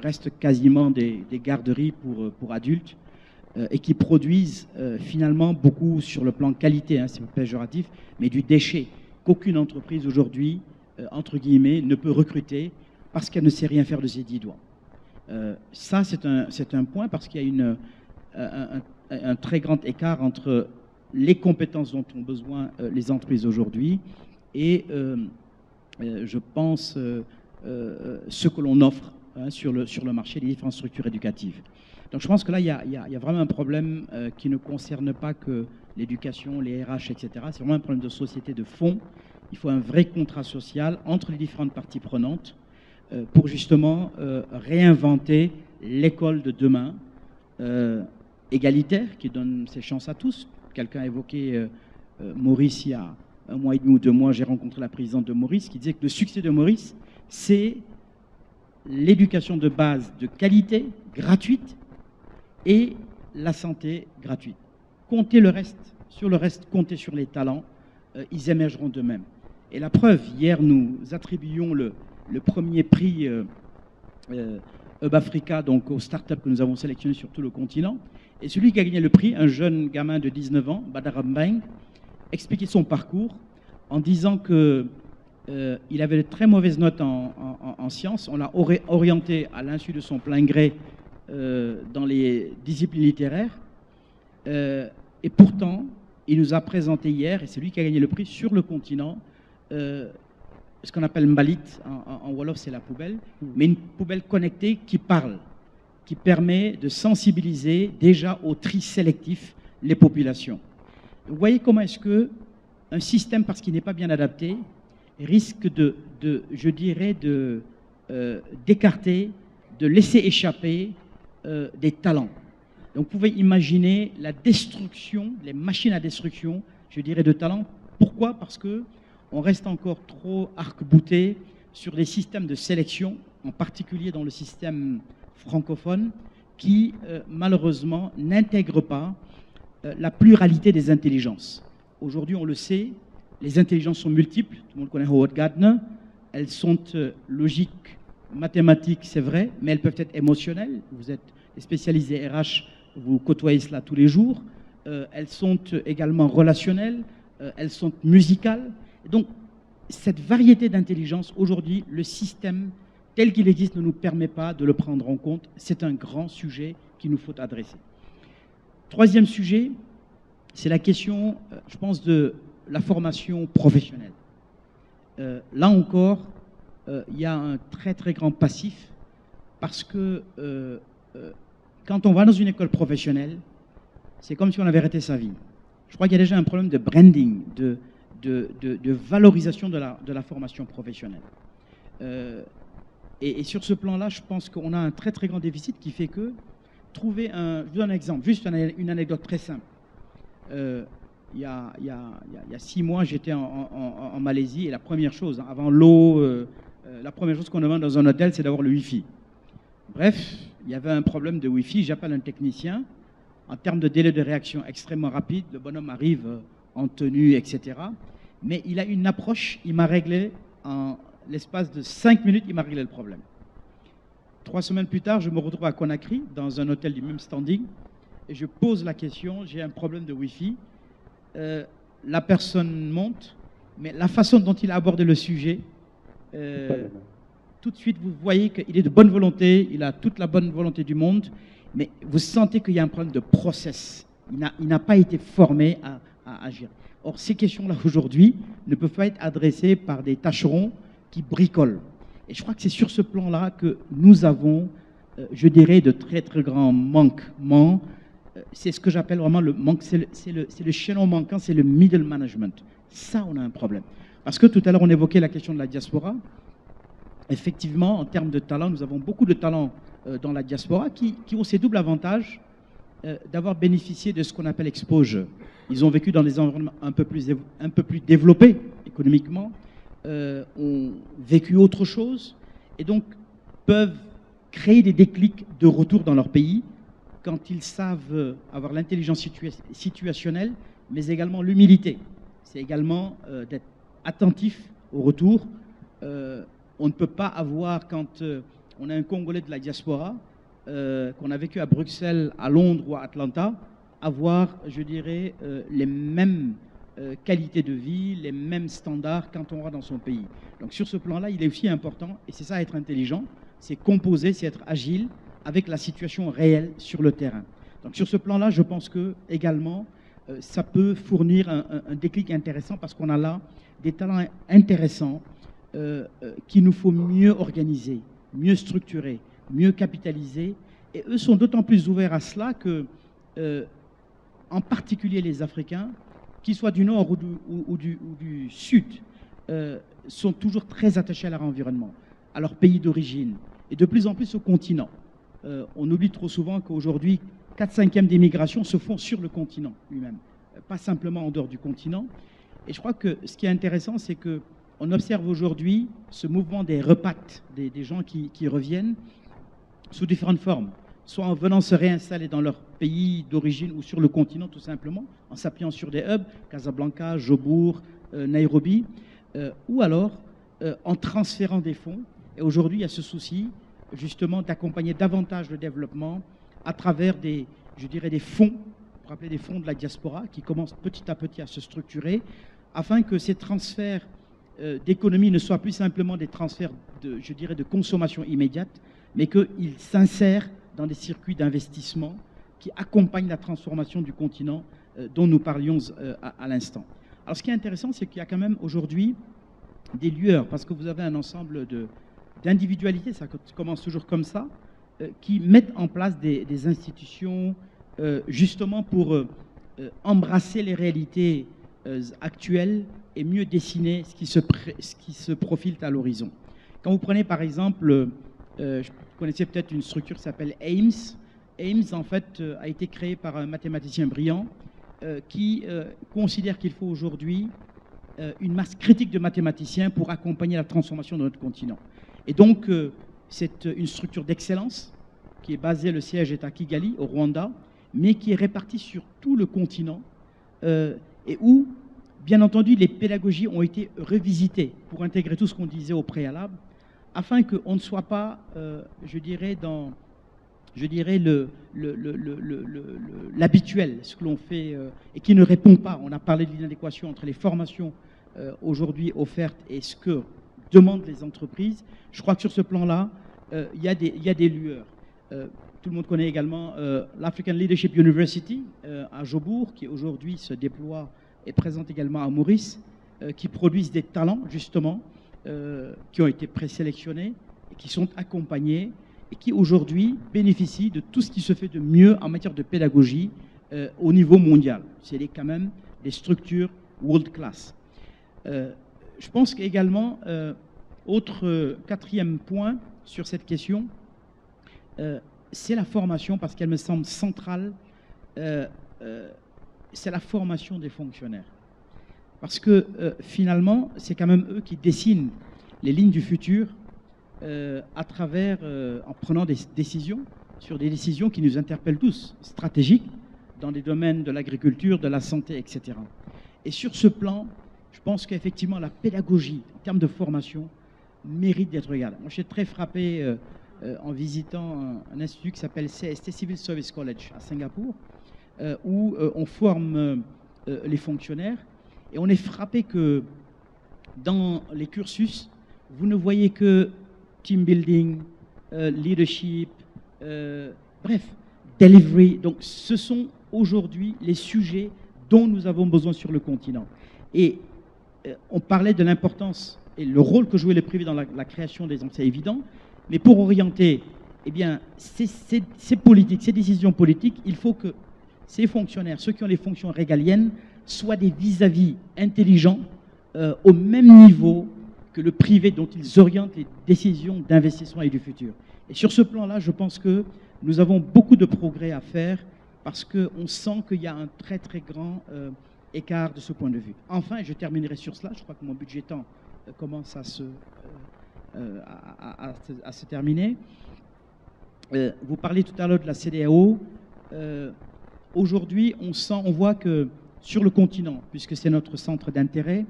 restent quasiment des garderies pour adultes et qui produisent finalement beaucoup sur le plan qualité, c'est péjoratif, mais du déchet qu'aucune entreprise aujourd'hui, entre guillemets, ne peut recruter parce qu'elle ne sait rien faire de ses 10 doigts. Ça, c'est un point parce qu'il y a un très grand écart entre les compétences dont ont besoin les entreprises aujourd'hui et, je pense, ce que l'on offre sur le marché des différentes structures éducatives. Donc je pense que là, il y a vraiment un problème qui ne concerne pas que l'éducation, les RH, etc. C'est vraiment un problème de société de fond. Il faut un vrai contrat social entre les différentes parties prenantes pour justement réinventer l'école de demain, égalitaire, qui donne ses chances à tous. Quelqu'un a évoqué Maurice il y a 1 mois et demi ou 2 mois, j'ai rencontré la présidente de Maurice qui disait que le succès de Maurice, c'est l'éducation de base de qualité, gratuite, et la santé gratuite. Comptez le reste, sur le reste, comptez sur les talents, ils émergeront d'eux-mêmes. Et la preuve, hier, nous attribuions le premier prix Hub Africa, donc aux startups que nous avons sélectionnés sur tout le continent. Et celui qui a gagné le prix, un jeune gamin de 19 ans, Badara Mbeng, expliquait son parcours en disant que il avait de très mauvaises notes en sciences. On l'a orienté à l'insu de son plein gré dans les disciplines littéraires. Et pourtant, il nous a présenté hier, et c'est lui qui a gagné le prix sur le continent, ce qu'on appelle Mbalit, en Wolof c'est la poubelle, mais une poubelle connectée qui parle, qui permet de sensibiliser déjà au tri sélectif les populations. Vous voyez comment est-ce qu'un système, parce qu'il n'est pas bien adapté, risque je dirais, d'écarter, de laisser échapper des talents. Donc vous pouvez imaginer la destruction, les machines à destruction, je dirais, de talents. Pourquoi? Parce qu'on reste encore trop arc-bouté sur les systèmes de sélection, en particulier dans le système francophone, qui malheureusement n'intègre pas la pluralité des intelligences. Aujourd'hui, on le sait, les intelligences sont multiples. Tout le monde connaît Howard Gardner. Elles sont logiques, mathématiques, c'est vrai, mais elles peuvent être émotionnelles. Vous êtes spécialisé RH, vous côtoyez cela tous les jours. Elles sont également relationnelles, elles sont musicales. Donc, cette variété d'intelligence, aujourd'hui, le système tel qu'il existe, ne nous permet pas de le prendre en compte. C'est un grand sujet qu'il nous faut adresser. Troisième sujet, c'est la question, je pense, de la formation professionnelle. Là encore, il y a un très très grand passif parce que quand on va dans une école professionnelle, c'est comme si on avait arrêté sa vie. Je crois qu'il y a déjà un problème de branding, de valorisation de la formation professionnelle. Et sur ce plan-là, je pense qu'on a un très très grand déficit qui fait que trouver un... Je vous donne un exemple, juste une anecdote très simple. Il y a 6 mois, j'étais en Malaisie et la première chose, avant l'eau, la première chose qu'on demande dans un hôtel, c'est d'avoir le Wi-Fi. Bref, il y avait un problème de Wi-Fi, j'appelle un technicien. En termes de délai de réaction extrêmement rapide, le bonhomme arrive en tenue, etc. Mais il a une approche, il m'a réglé en l'espace de 5 minutes, il m'a réglé le problème. 3 semaines plus tard, je me retrouve à Conakry, dans un hôtel du même standing, et je pose la question, j'ai un problème de Wi-Fi. La personne monte, mais la façon dont il a abordé le sujet, tout de suite, vous voyez qu'il est de bonne volonté, il a toute la bonne volonté du monde, mais vous sentez qu'il y a un problème de process. Il n'a pas été formé à agir. Or, ces questions-là, aujourd'hui, ne peuvent pas être adressées par des tâcherons qui bricolent. Et je crois que c'est sur ce plan-là que nous avons, je dirais, de très, très grands manquements. C'est ce que j'appelle vraiment le manque, c'est le chaînon manquant, c'est le middle management. Ça, on a un problème. Parce que tout à l'heure, on évoquait la question de la diaspora. Effectivement, en termes de talent, nous avons beaucoup de talents dans la diaspora qui ont ces doubles avantages d'avoir bénéficié de ce qu'on appelle exposure. Ils ont vécu dans des environnements un peu plus développés économiquement, ont vécu autre chose et donc peuvent créer des déclics de retour dans leur pays quand ils savent avoir l'intelligence situationnelle, mais également l'humilité. C'est également d'être attentif au retour. On ne peut pas avoir, quand on a un Congolais de la diaspora, qu'on a vécu à Bruxelles, à Londres ou à Atlanta, avoir, je dirais, les mêmes qualités de vie, les mêmes standards quand on va dans son pays. Donc sur ce plan-là, il est aussi important, et c'est ça être intelligent, c'est composer, c'est être agile avec la situation réelle sur le terrain. Donc sur ce plan-là, je pense que également, ça peut fournir un déclic intéressant parce qu'on a là des talents intéressants qu'il nous faut mieux organiser, mieux structurer, mieux capitaliser. Et eux sont d'autant plus ouverts à cela que, en particulier les Africains, qu'ils soient du Nord ou du Sud, sont toujours très attachés à leur environnement, à leur pays d'origine, et de plus en plus au continent. On oublie trop souvent qu'aujourd'hui, 4/5 des migrations se font sur le continent lui-même, pas simplement en dehors du continent. Et je crois que ce qui est intéressant, c'est qu'on observe aujourd'hui ce mouvement des repats, des gens qui reviennent sous différentes formes, soit en venant se réinstaller dans leur pays d'origine ou sur le continent tout simplement, en s'appuyant sur des hubs, Casablanca, Jobourg, Nairobi, ou alors en transférant des fonds. Et aujourd'hui, il y a ce souci justement d'accompagner davantage le développement à travers je dirais des fonds, pour appeler des fonds de la diaspora, qui commencent petit à petit à se structurer, afin que ces transferts d'économie ne soient plus simplement des transferts je dirais, de consommation immédiate, mais qu'ils s'insèrent dans des circuits d'investissement qui accompagnent la transformation du continent dont nous parlions à l'instant. Alors ce qui est intéressant, c'est qu'il y a quand même aujourd'hui des lueurs, parce que vous avez un ensemble d'individualités, ça commence toujours comme ça, qui mettent en place des institutions justement pour embrasser les réalités actuelles et mieux dessiner ce qui se profile à l'horizon. Quand vous prenez par exemple, vous connaissez peut-être une structure qui s'appelle AIMS. AIMS, en fait, a été créé par un mathématicien brillant qui considère qu'il faut aujourd'hui une masse critique de mathématiciens pour accompagner la transformation de notre continent. Et donc, c'est une structure d'excellence qui est basée, le siège est à Kigali, au Rwanda, mais qui est répartie sur tout le continent et où, bien entendu, les pédagogies ont été revisitées pour intégrer tout ce qu'on disait au préalable, afin qu'on ne soit pas, je dirais, dans l'habituel, ce que l'on fait, et qui ne répond pas. On a parlé de l'inadéquation entre les formations aujourd'hui offertes et ce que demandent les entreprises. Je crois que sur ce plan-là, il y a des lueurs. Tout le monde connaît également l'African Leadership University à Jobourg, qui aujourd'hui se déploie et présente également à Maurice, qui produisent des talents, justement, qui ont été présélectionnés, et qui sont accompagnés, et qui aujourd'hui bénéficient de tout ce qui se fait de mieux en matière de pédagogie au niveau mondial. C'est quand même des structures world class. Je pense qu'également, autre quatrième point sur cette question, c'est la formation, parce qu'elle me semble centrale, c'est la formation des fonctionnaires. Parce que finalement, c'est quand même eux qui dessinent les lignes du futur à travers, en prenant des décisions, sur des décisions qui nous interpellent tous, stratégiques, dans les domaines de l'agriculture, de la santé, etc. Et sur ce plan, je pense qu'effectivement, la pédagogie, en termes de formation, mérite d'être regardée. Moi, je suis très frappé en visitant un institut qui s'appelle CST, Civil Service College, à Singapour, où on forme les fonctionnaires. Et on est frappé que dans les cursus, vous ne voyez que team building, leadership, bref, delivery. Donc, ce sont aujourd'hui les sujets dont nous avons besoin sur le continent. Et on parlait de l'importance et le rôle que jouait le privé dans la création des emplois, c'est évident. Mais pour orienter, eh bien, ces politiques, ces décisions politiques, il faut que ces fonctionnaires, ceux qui ont les fonctions régaliennes, soient des vis-à-vis intelligents au même niveau que le privé dont ils orientent les décisions d'investissement et du futur. Et sur ce plan-là, je pense que nous avons beaucoup de progrès à faire parce qu'on sent qu'il y a un très très grand écart de ce point de vue. Enfin, je terminerai sur cela, je crois que mon budget temps commence à se terminer. Vous parlez tout à l'heure de la CEDEAO. Aujourd'hui, on voit que sur le continent, puisque c'est notre centre d'intérêt,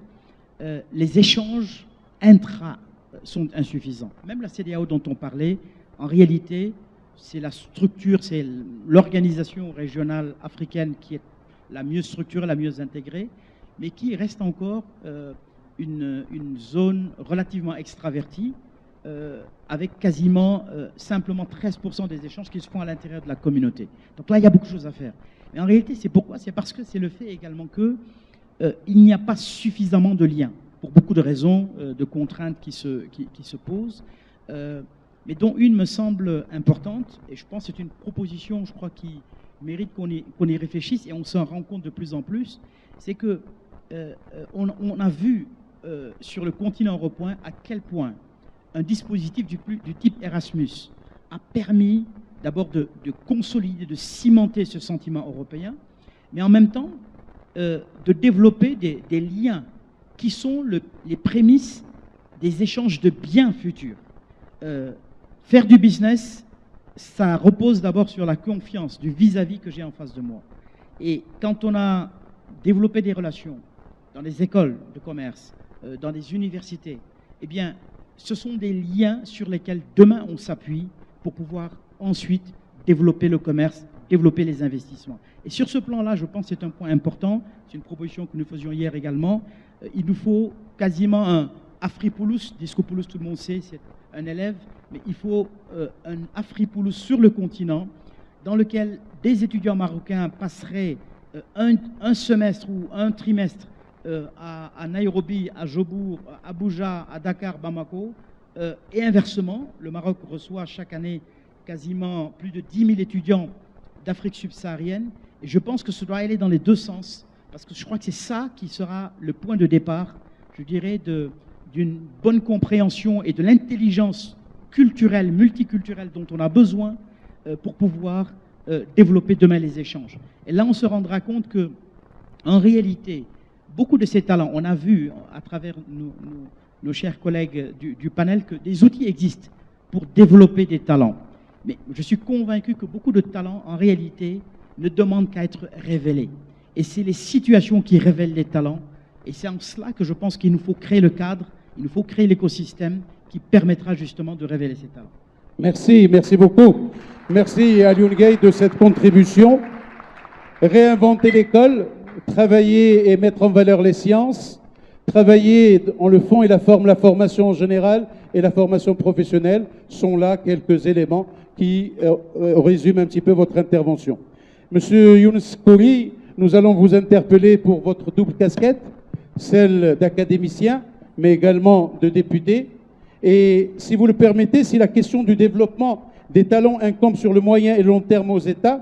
les échanges intra sont insuffisants. Même la CEDEAO dont on parlait, en réalité, c'est la structure, c'est l'organisation régionale africaine qui est la mieux structurée, la mieux intégrée, mais qui reste encore une zone relativement extravertie, avec quasiment simplement 13% des échanges qui se font à l'intérieur de la communauté. Donc là, il y a beaucoup de choses à faire. Mais en réalité, c'est pourquoi? C'est parce que c'est le fait également qu'il n'y a pas suffisamment de liens, pour beaucoup de raisons, de contraintes qui se posent, mais dont une me semble importante, et je pense que c'est une proposition, je crois, qui mérite qu'on y réfléchisse, et on s'en rend compte de plus en plus, c'est que on a vu sur le continent européen à quel point un dispositif du type Erasmus a permis d'abord de consolider, de cimenter ce sentiment européen, mais en même temps de développer des liens qui sont les prémices des échanges de biens futurs. Faire du business, ça repose d'abord sur la confiance du vis-à-vis que j'ai en face de moi. Et quand on a développé des relations dans les écoles de commerce, dans les universités, eh bien, ce sont des liens sur lesquels demain on s'appuie pour pouvoir ensuite développer le commerce, développer les investissements. Et sur ce plan-là, je pense que c'est un point important. C'est une proposition que nous faisions hier également. Il nous faut quasiment un Afripoulos. Discopoulos, tout le monde sait, c'est un élève, mais il faut un Afripoulos sur le continent dans lequel des étudiants marocains passeraient un semestre ou un trimestre à Nairobi, à Jobourg, à Abuja, à Dakar, Bamako, et inversement, le Maroc reçoit chaque année quasiment plus de 10 000 étudiants d'Afrique subsaharienne, et je pense que ce doit aller dans les deux sens, parce que je crois que c'est ça qui sera le point de départ, je dirais, d'une bonne compréhension et de l'intelligence culturelle, multiculturelle dont on a besoin pour pouvoir développer demain les échanges. Et là, on se rendra compte que, en réalité, beaucoup de ces talents, on a vu à travers nos chers collègues du panel que des outils existent pour développer des talents. Mais je suis convaincu que beaucoup de talents, en réalité, ne demandent qu'à être révélés. Et c'est les situations qui révèlent les talents. Et c'est en cela que je pense qu'il nous faut créer le cadre, il nous faut créer l'écosystème qui permettra justement de révéler ces talents. Merci, merci beaucoup. Merci à Lyoungay de cette contribution. Réinventer l'école, travailler et mettre en valeur les sciences, travailler en le fond et la forme, la formation en général et la formation professionnelle sont là quelques éléments qui résument un petit peu votre intervention. Monsieur Younes Khoury, nous allons vous interpeller pour votre double casquette, celle d'académicien, mais également de député. Et si vous le permettez, si la question du développement des talents incombe sur le moyen et long terme aux États,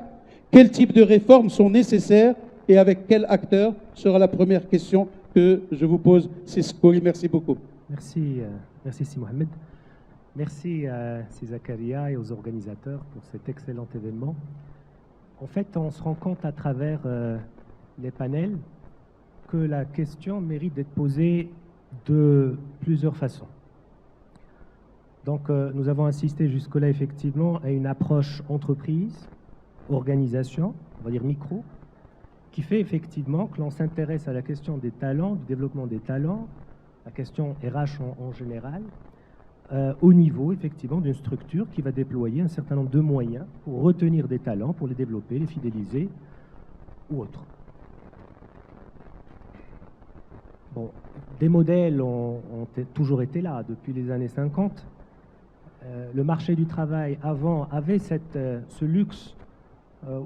quel type de réformes sont nécessaires et avec quel acteur sera la première question que je vous pose. C'est Khoury, merci beaucoup. Merci, merci Si Mohamed. Merci à Si Zakaria et aux organisateurs pour cet excellent événement. En fait, on se rend compte à travers les panels que la question mérite d'être posée de plusieurs façons. Donc, nous avons assisté jusque-là effectivement à une approche entreprise, organisation, on va dire micro, qui fait effectivement que l'on s'intéresse à la question des talents, du développement des talents, la question RH en général, au niveau effectivement d'une structure qui va déployer un certain nombre de moyens pour retenir des talents, pour les développer, les fidéliser ou autres. Bon, des modèles ont toujours été là depuis les années 50. Le marché du travail avant avait ce luxe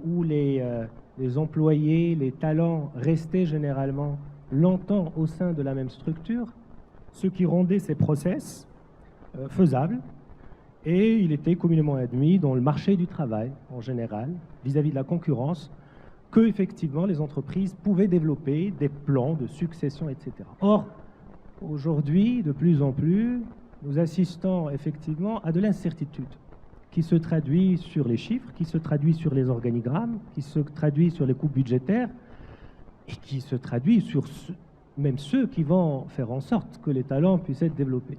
où les employés, les talents restaient généralement longtemps au sein de la même structure, ce qui rendait ces process faisables. Et il était communément admis dans le marché du travail en général, vis-à-vis de la concurrence, que effectivement les entreprises pouvaient développer des plans de succession, etc. Or, aujourd'hui, de plus en plus, nous assistons effectivement à de l'incertitude qui se traduit sur les chiffres, qui se traduit sur les organigrammes, qui se traduit sur les coupes budgétaires et qui se traduit sur même ceux qui vont faire en sorte que les talents puissent être développés.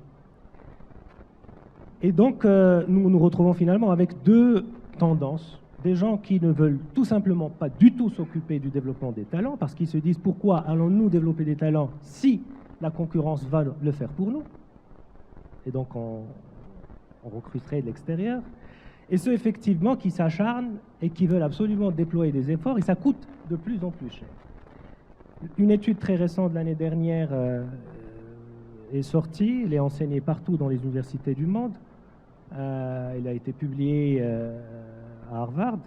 Et donc, nous nous retrouvons finalement avec deux tendances. Des gens qui ne veulent tout simplement pas du tout s'occuper du développement des talents parce qu'ils se disent pourquoi allons-nous développer des talents si la concurrence va le faire pour nous? Et donc, on recruterait de l'extérieur. Et ceux, effectivement, qui s'acharnent et qui veulent absolument déployer des efforts, et ça coûte de plus en plus cher. Une étude très récente de l'année dernière est sortie, elle est enseignée partout dans les universités du monde. Elle a été publiée à Harvard.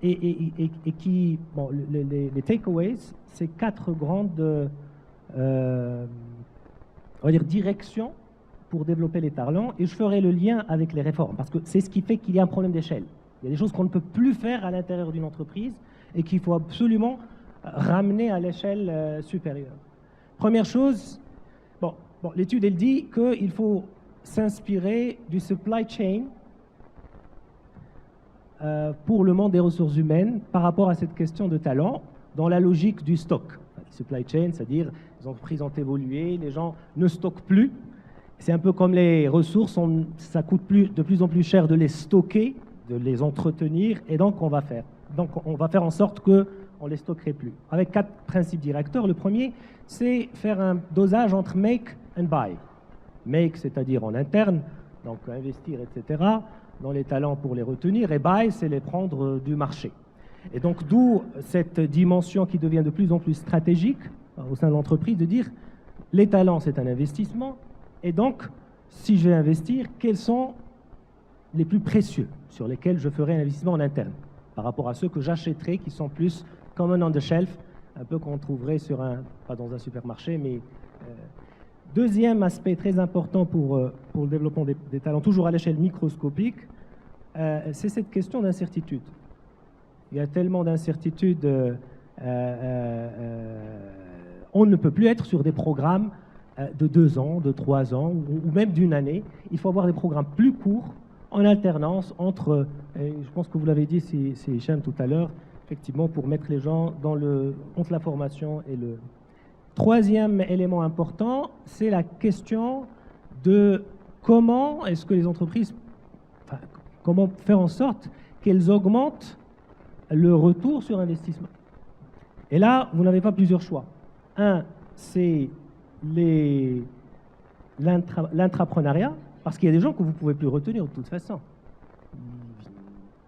Et qui, bon, les takeaways, c'est 4 grandes on va dire, directions pour développer les talents, et je ferai le lien avec les réformes, parce que c'est ce qui fait qu'il y a un problème d'échelle. Il y a des choses qu'on ne peut plus faire à l'intérieur d'une entreprise et qu'il faut absolument ramener à l'échelle supérieure. Première chose, bon, l'étude, elle dit qu'il faut s'inspirer du supply chain pour le monde des ressources humaines par rapport à cette question de talent, dans la logique du stock. Supply chain, c'est-à-dire les entreprises ont évolué, les gens ne stockent plus. C'est un peu comme les ressources, ça coûte de plus en plus cher de les stocker, de les entretenir, et donc on va faire en sorte qu'on ne les stockerait plus. Avec 4 principes directeurs. Le premier, c'est faire un dosage entre make and buy. Make, c'est-à-dire en interne, donc investir, etc., dans les talents pour les retenir, et buy, c'est les prendre du marché. Et donc d'où cette dimension qui devient de plus en plus stratégique au sein de l'entreprise, de dire les talents, c'est un investissement. Et donc, si je vais investir, quels sont les plus précieux sur lesquels je ferai un investissement en interne par rapport à ceux que j'achèterai qui sont plus common on the shelf, un peu qu'on trouverait pas dans un supermarché, mais deuxième aspect très important pour le développement des talents, toujours à l'échelle microscopique, c'est cette question d'incertitude. Il y a tellement d'incertitudes, on ne peut plus être sur des programmes de 2 ans, de 3 ans, ou même d'une année. Il faut avoir des programmes plus courts, en alternance entre, je pense que vous l'avez dit, c'est Hicham tout à l'heure, effectivement, pour mettre les gens entre la formation et le... Troisième élément important, c'est la question de comment est-ce que les entreprises, comment faire en sorte qu'elles augmentent le retour sur investissement. Et là, vous n'avez pas plusieurs choix. Un, c'est l'intrapreneuriat, parce qu'il y a des gens que vous ne pouvez plus retenir de toute façon.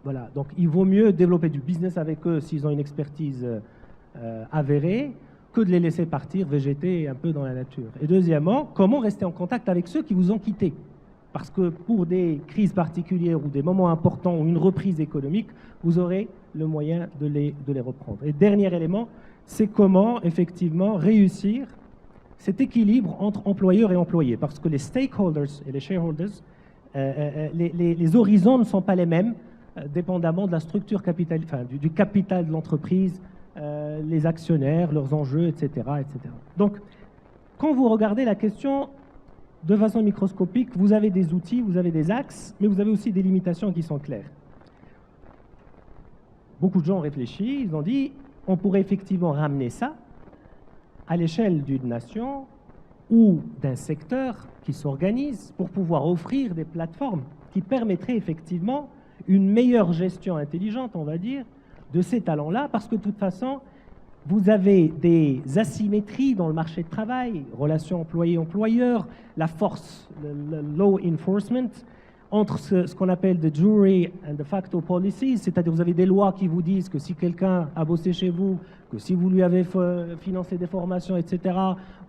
Voilà, donc il vaut mieux développer du business avec eux s'ils ont une expertise avérée, que de les laisser partir, végéter un peu dans la nature. Et deuxièmement, comment rester en contact avec ceux qui vous ont quitté? Parce que pour des crises particulières ou des moments importants ou une reprise économique, vous aurez le moyen de les reprendre. Et dernier élément, c'est comment effectivement réussir cet équilibre entre employeurs et employés. Parce que les stakeholders et les shareholders, les horizons ne sont pas les mêmes, dépendamment de la structure capital, enfin, du capital de l'entreprise, les actionnaires, leurs enjeux, etc., etc. Donc, quand vous regardez la question de façon microscopique, vous avez des outils, vous avez des axes, mais vous avez aussi des limitations qui sont claires. Beaucoup de gens ont réfléchi, ils ont dit, on pourrait effectivement ramener ça à l'échelle d'une nation ou d'un secteur qui s'organise pour pouvoir offrir des plateformes qui permettraient effectivement une meilleure gestion intelligente, on va dire, de ces talents-là, parce que de toute façon, vous avez des asymétries dans le marché de travail, relations employé-employeur, la force, le law enforcement, entre ce qu'on appelle the jury and de facto policies, c'est-à-dire vous avez des lois qui vous disent que si quelqu'un a bossé chez vous, que si vous lui avez financé des formations, etc.,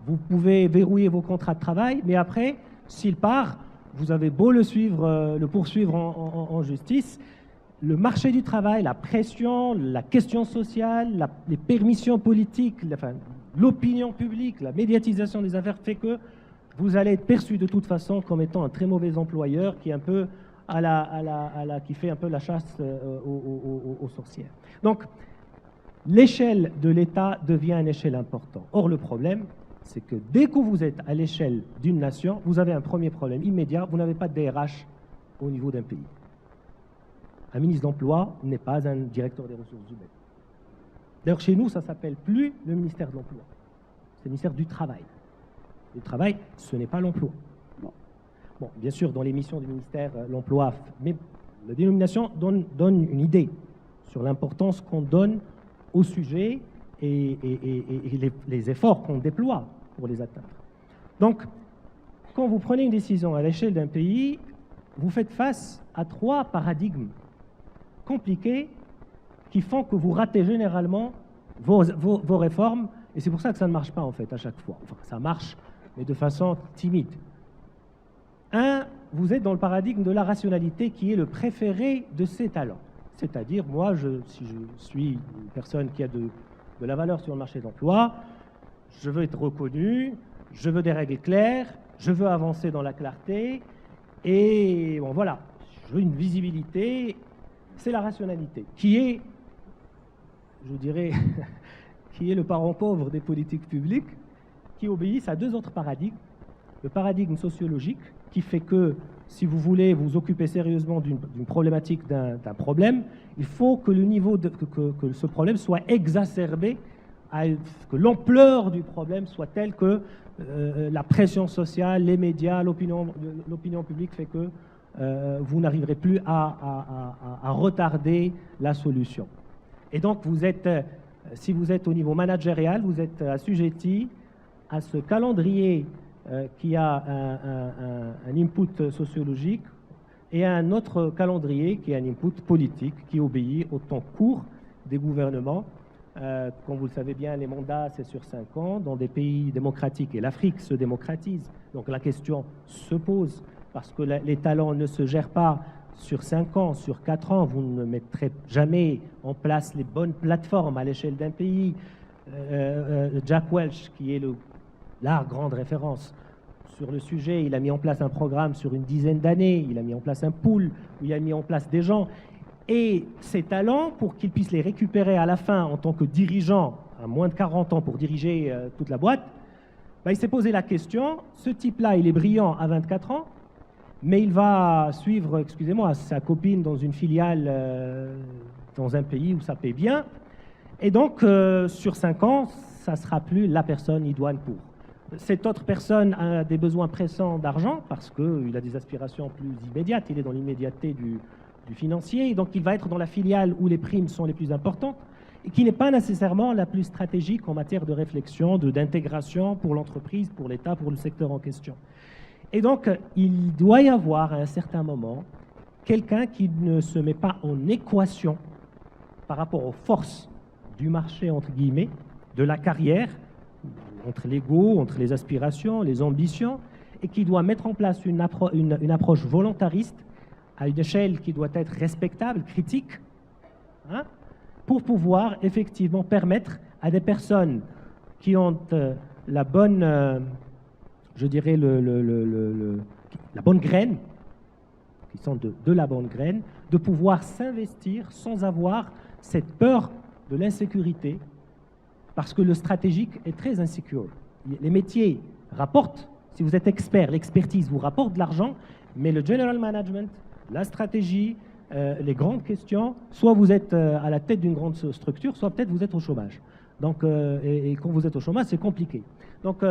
vous pouvez verrouiller vos contrats de travail, mais après, s'il part, vous avez beau le suivre, le poursuivre en justice, le marché du travail, la pression, la question sociale, les permissions politiques, l'opinion publique, la médiatisation des affaires fait que vous allez être perçu de toute façon comme étant un très mauvais employeur qui est un peu qui fait un peu la chasse aux sorcières. Donc, l'échelle de l'État devient une échelle importante. Or, le problème, c'est que dès que vous êtes à l'échelle d'une nation, vous avez un premier problème immédiat, vous n'avez pas de DRH au niveau d'un pays. Un ministre d'Emploi n'est pas un directeur des ressources humaines. D'ailleurs, chez nous, ça ne s'appelle plus le ministère de l'Emploi. C'est le ministère du Travail. Le travail, ce n'est pas l'emploi. Bon, bien sûr, dans les missions du ministère, l'emploi, mais la dénomination donne une idée sur l'importance qu'on donne au sujet et les efforts qu'on déploie pour les atteindre. Donc, quand vous prenez une décision à l'échelle d'un pays, vous faites face à 3 paradigmes compliqués qui font que vous ratez généralement vos réformes, et c'est pour ça que ça ne marche pas en fait à chaque fois. Enfin, ça marche, mais de façon timide. Vous êtes dans le paradigme de la rationalité qui est le préféré de ces talents. C'est-à-dire, moi, si je suis une personne qui a de la valeur sur le marché de l'emploi, je veux être reconnu, je veux des règles claires, je veux avancer dans la clarté, et bon, voilà, je veux une visibilité. C'est la rationalité, qui est, je dirais, qui est le parent pauvre des politiques publiques, qui obéissent à 2 autres paradigmes. Le paradigme sociologique, qui fait que si vous voulez vous occuper sérieusement d'une problématique, d'un problème, il faut que le niveau que ce problème soit exacerbé, que l'ampleur du problème soit telle que la pression sociale, les médias, l'opinion publique fait que vous n'arriverez plus à retarder la solution. Et donc, si vous êtes au niveau managérial, vous êtes assujetti à ce calendrier qui a un input sociologique et à un autre calendrier qui a un input politique qui obéit au temps court des gouvernements. Comme vous le savez bien, les mandats, c'est sur 5 ans dans des pays démocratiques, et l'Afrique se démocratise. Donc la question se pose, parce que les talents ne se gèrent pas sur 5 ans, sur 4 ans. Vous ne mettrez jamais en place les bonnes plateformes à l'échelle d'un pays. Jack Welch, qui est la grande référence sur le sujet, il a mis en place un programme sur une dizaine d'années, il a mis en place un pool où il a mis en place des gens. Et ces talents, pour qu'ils puissent les récupérer à la fin en tant que dirigeant, à moins de 40 ans pour diriger toute la boîte, il s'est posé la question, ce type-là, il est brillant à 24 ans, mais il va suivre, excusez-moi, sa copine dans une filiale dans un pays où ça paie bien. Et donc, sur 5 ans, ça ne sera plus la personne idoine pour. Cette autre personne a des besoins pressants d'argent parce qu'il a des aspirations plus immédiates, il est dans l'immédiateté du financier, donc il va être dans la filiale où les primes sont les plus importantes et qui n'est pas nécessairement la plus stratégique en matière de réflexion, d'intégration pour l'entreprise, pour l'État, pour le secteur en question. Et donc, il doit y avoir à un certain moment quelqu'un qui ne se met pas en équation par rapport aux forces du marché, entre guillemets, de la carrière, entre l'ego, entre les aspirations, les ambitions, et qui doit mettre en place une approche volontariste à une échelle qui doit être respectable, critique, hein, pour pouvoir effectivement permettre à des personnes qui ont la bonne, je dirais, la bonne graine, qui sont de la bonne graine, de pouvoir s'investir sans avoir cette peur de l'insécurité, parce que le stratégique est très insécure. Les métiers rapportent, si vous êtes expert, l'expertise vous rapporte de l'argent, mais le general management, la stratégie, les grandes questions, soit vous êtes à la tête d'une grande structure, soit peut-être vous êtes au chômage. Donc, et quand vous êtes au chômage, c'est compliqué. Donc,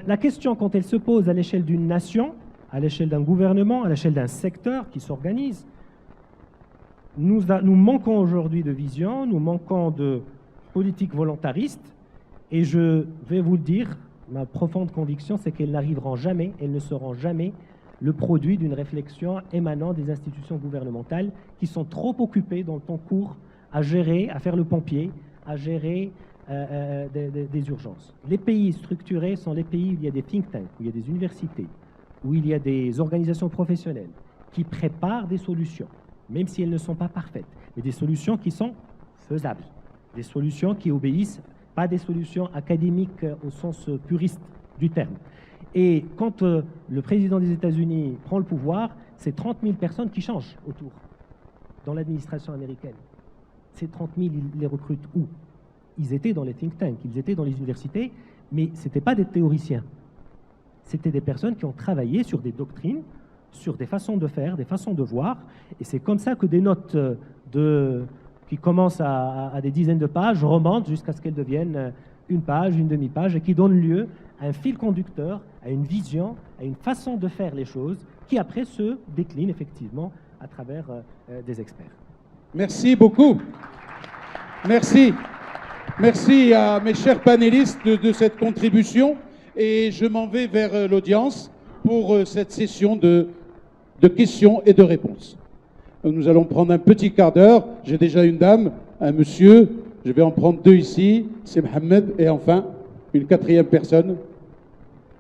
la question, quand elle se pose à l'échelle d'une nation, à l'échelle d'un gouvernement, à l'échelle d'un secteur qui s'organise, nous manquons aujourd'hui de vision, nous manquons de politique volontariste, et je vais vous le dire, ma profonde conviction, c'est qu'elles n'arriveront jamais, elles ne seront jamais le produit d'une réflexion émanant des institutions gouvernementales qui sont trop occupées dans le temps court à gérer, à faire le pompier, à gérer des urgences. Les pays structurés sont les pays où il y a des think tanks, où il y a des universités, où il y a des organisations professionnelles qui préparent des solutions, même si elles ne sont pas parfaites, mais des solutions qui sont faisables, des solutions qui obéissent, pas des solutions académiques au sens puriste du terme. Et quand le président des États-Unis prend le pouvoir, c'est 30 000 personnes qui changent autour, dans l'administration américaine. Ces 30 000, ils les recrutent où? Ils étaient dans les think tanks, ils étaient dans les universités, mais ce n'étaient pas des théoriciens. C'était des personnes qui ont travaillé sur des doctrines, sur des façons de faire, des façons de voir, et c'est comme ça que des notes qui commencent à des dizaines de pages remontent jusqu'à ce qu'elles deviennent une page, une demi-page, et qui donnent lieu à un fil conducteur, à une vision, à une façon de faire les choses, qui après se décline effectivement à travers des experts. Merci beaucoup. Merci. Merci à mes chers panélistes de cette contribution. Et je m'en vais vers l'audience pour cette session de questions et de réponses. Nous allons prendre un petit quart d'heure. J'ai déjà une dame, un monsieur. Je vais en prendre deux ici. C'est Mohamed. Et enfin, une quatrième personne.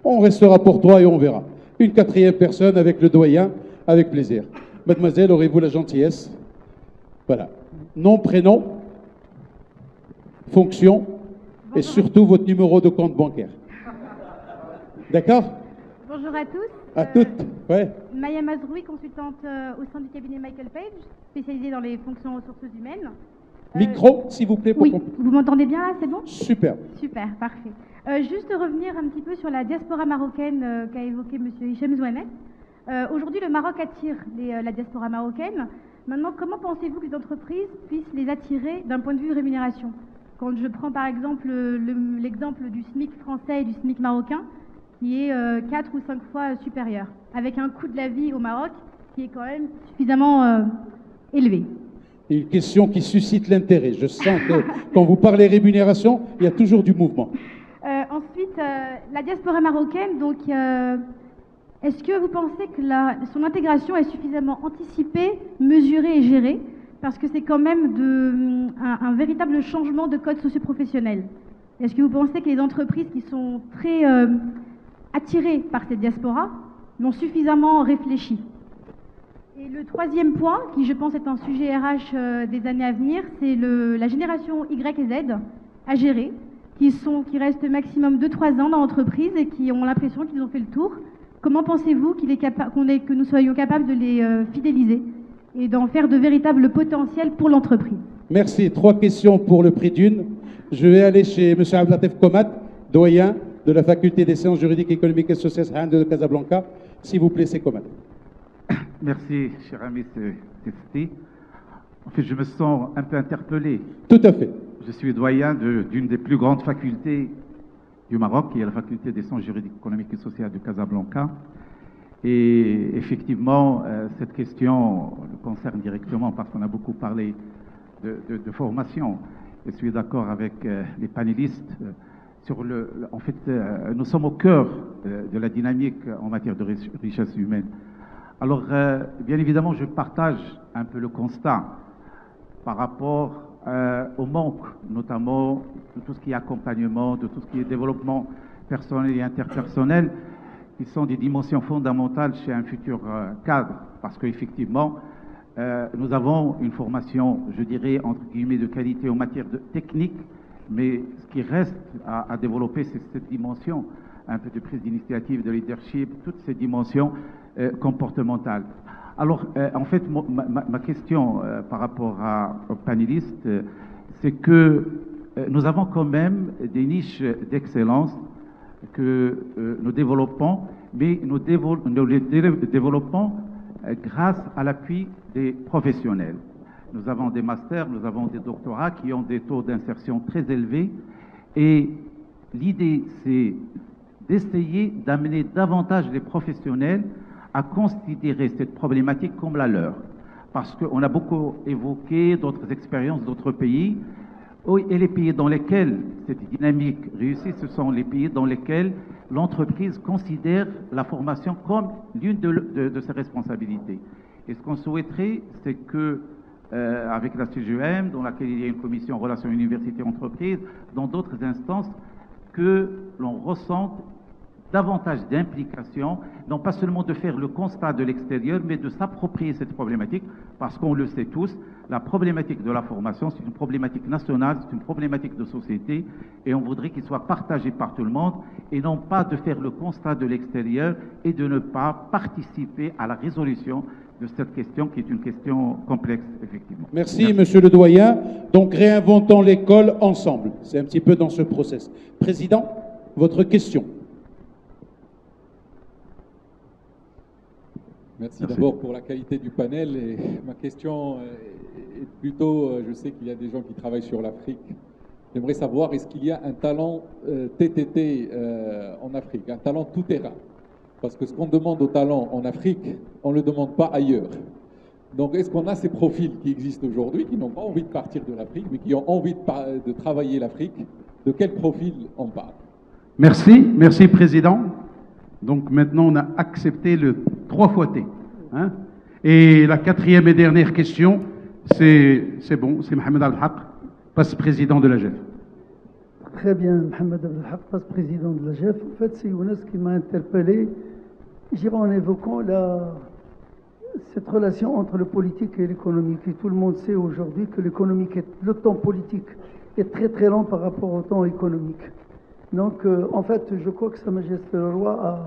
On restera pour trois et on verra. Une quatrième personne avec le doyen, avec plaisir. Mademoiselle, aurez-vous la gentillesse? Voilà. Nom, prénom, fonction et surtout votre numéro de compte bancaire. D'accord? Bonjour à tous. À toutes, ouais. Maya Mazroui, consultante au sein du cabinet Michael Page, spécialisée dans les fonctions ressources humaines. Micro, s'il vous plaît. Oui, vous m'entendez bien là, c'est bon? Super. Super, parfait. Juste revenir un petit peu sur la diaspora marocaine qu'a évoqué M. Hichem Zouanet. Aujourd'hui, le Maroc attire la diaspora marocaine. Maintenant, comment pensez-vous que les entreprises puissent les attirer d'un point de vue rémunération? Quand je prends par exemple l'exemple du SMIC français et du SMIC marocain, qui est 4 ou 5 fois supérieur, avec un coût de la vie au Maroc qui est quand même suffisamment élevé. Une question qui suscite l'intérêt. Je sens que quand vous parlez rémunération, il y a toujours du mouvement. Ensuite, la diaspora marocaine, donc, est-ce que vous pensez que son intégration est suffisamment anticipée, mesurée et gérée? Parce que c'est quand même un véritable changement de code socio-professionnel. Est-ce que vous pensez que les entreprises qui sont très attirées par cette diaspora l'ont suffisamment réfléchi? Et le troisième point, qui je pense est un sujet RH des années à venir, c'est la génération Y et Z à gérer, qui restent maximum 2-3 ans dans l'entreprise et qui ont l'impression qu'ils ont fait le tour. Comment pensez-vous que nous soyons capables de les fidéliser et d'en faire de véritables potentiels pour l'entreprise? Merci. 3 questions pour le prix d'une. Je vais aller chez M. Abdelatif Komat, doyen de la faculté des sciences juridiques, économiques et sociales de Casablanca. S'il vous plaît, c'est Komat. Merci, cher ami Testi. En fait, je me sens un peu interpellé. Tout à fait. Je suis doyen d'une des plus grandes facultés du Maroc, qui est la faculté des sciences juridiques, économiques et sociales de Casablanca. Et effectivement, cette question me concerne directement parce qu'on a beaucoup parlé de formation. Je suis d'accord avec les panélistes sur en fait, nous sommes au cœur de la dynamique en matière de richesse humaine. Alors, bien évidemment, je partage un peu le constat par rapport au manque, notamment de tout ce qui est accompagnement, de tout ce qui est développement personnel et interpersonnel, qui sont des dimensions fondamentales chez un futur cadre, parce qu'effectivement, nous avons une formation, je dirais, entre guillemets, de qualité en matière de technique, mais ce qui reste à développer, c'est cette dimension, un peu de prise d'initiative, de leadership, toutes ces dimensions comportementales. Alors, en fait, ma question par rapport aux panélistes, c'est que nous avons quand même des niches d'excellence que nous développons, mais nous les développons grâce à l'appui des professionnels. Nous avons des masters, nous avons des doctorats qui ont des taux d'insertion très élevés, et l'idée, c'est d'essayer d'amener davantage les professionnels à considérer cette problématique comme la leur. Parce qu'on a beaucoup évoqué d'autres expériences d'autres pays, et les pays dans lesquels cette dynamique réussit, ce sont les pays dans lesquels l'entreprise considère la formation comme l'une de ses responsabilités. Et ce qu'on souhaiterait, c'est que, avec la CGEM, dans laquelle il y a une commission relations université-entreprise, dans d'autres instances, que l'on ressente davantage d'implication, non pas seulement de faire le constat de l'extérieur, mais de s'approprier cette problématique, parce qu'on le sait tous, la problématique de la formation, c'est une problématique nationale, c'est une problématique de société, et on voudrait qu'il soit partagé par tout le monde, et non pas de faire le constat de l'extérieur et de ne pas participer à la résolution de cette question, qui est une question complexe, effectivement. Merci, Monsieur le doyen. Donc, réinventons l'école ensemble. C'est un petit peu dans ce process. Président, votre question. Merci d'abord pour la qualité du panel. Et ma question est plutôt, je sais qu'il y a des gens qui travaillent sur l'Afrique. J'aimerais savoir, est-ce qu'il y a un talent TTT en Afrique, un talent tout-terrain? Parce que ce qu'on demande aux talents en Afrique, on ne le demande pas ailleurs. Donc, est-ce qu'on a ces profils qui existent aujourd'hui, qui n'ont pas envie de partir de l'Afrique, mais qui ont envie de travailler l'Afrique? De quel profil on parle? Merci, merci Président. Donc maintenant, on a accepté le 3 fois T. Hein? Et la quatrième et dernière question, c'est bon, c'est Mohamed Abdelhak, passe-président de l'AGEF. Très bien, Mohamed Abdelhak, passe-président de l'AGEF. En fait, c'est Younes qui m'a interpellé, j'irai en évoquant cette relation entre le politique et l'économique. Et tout le monde sait aujourd'hui que le temps politique est très très lent par rapport au temps économique. Donc, en fait, je crois que Sa Majesté le Roi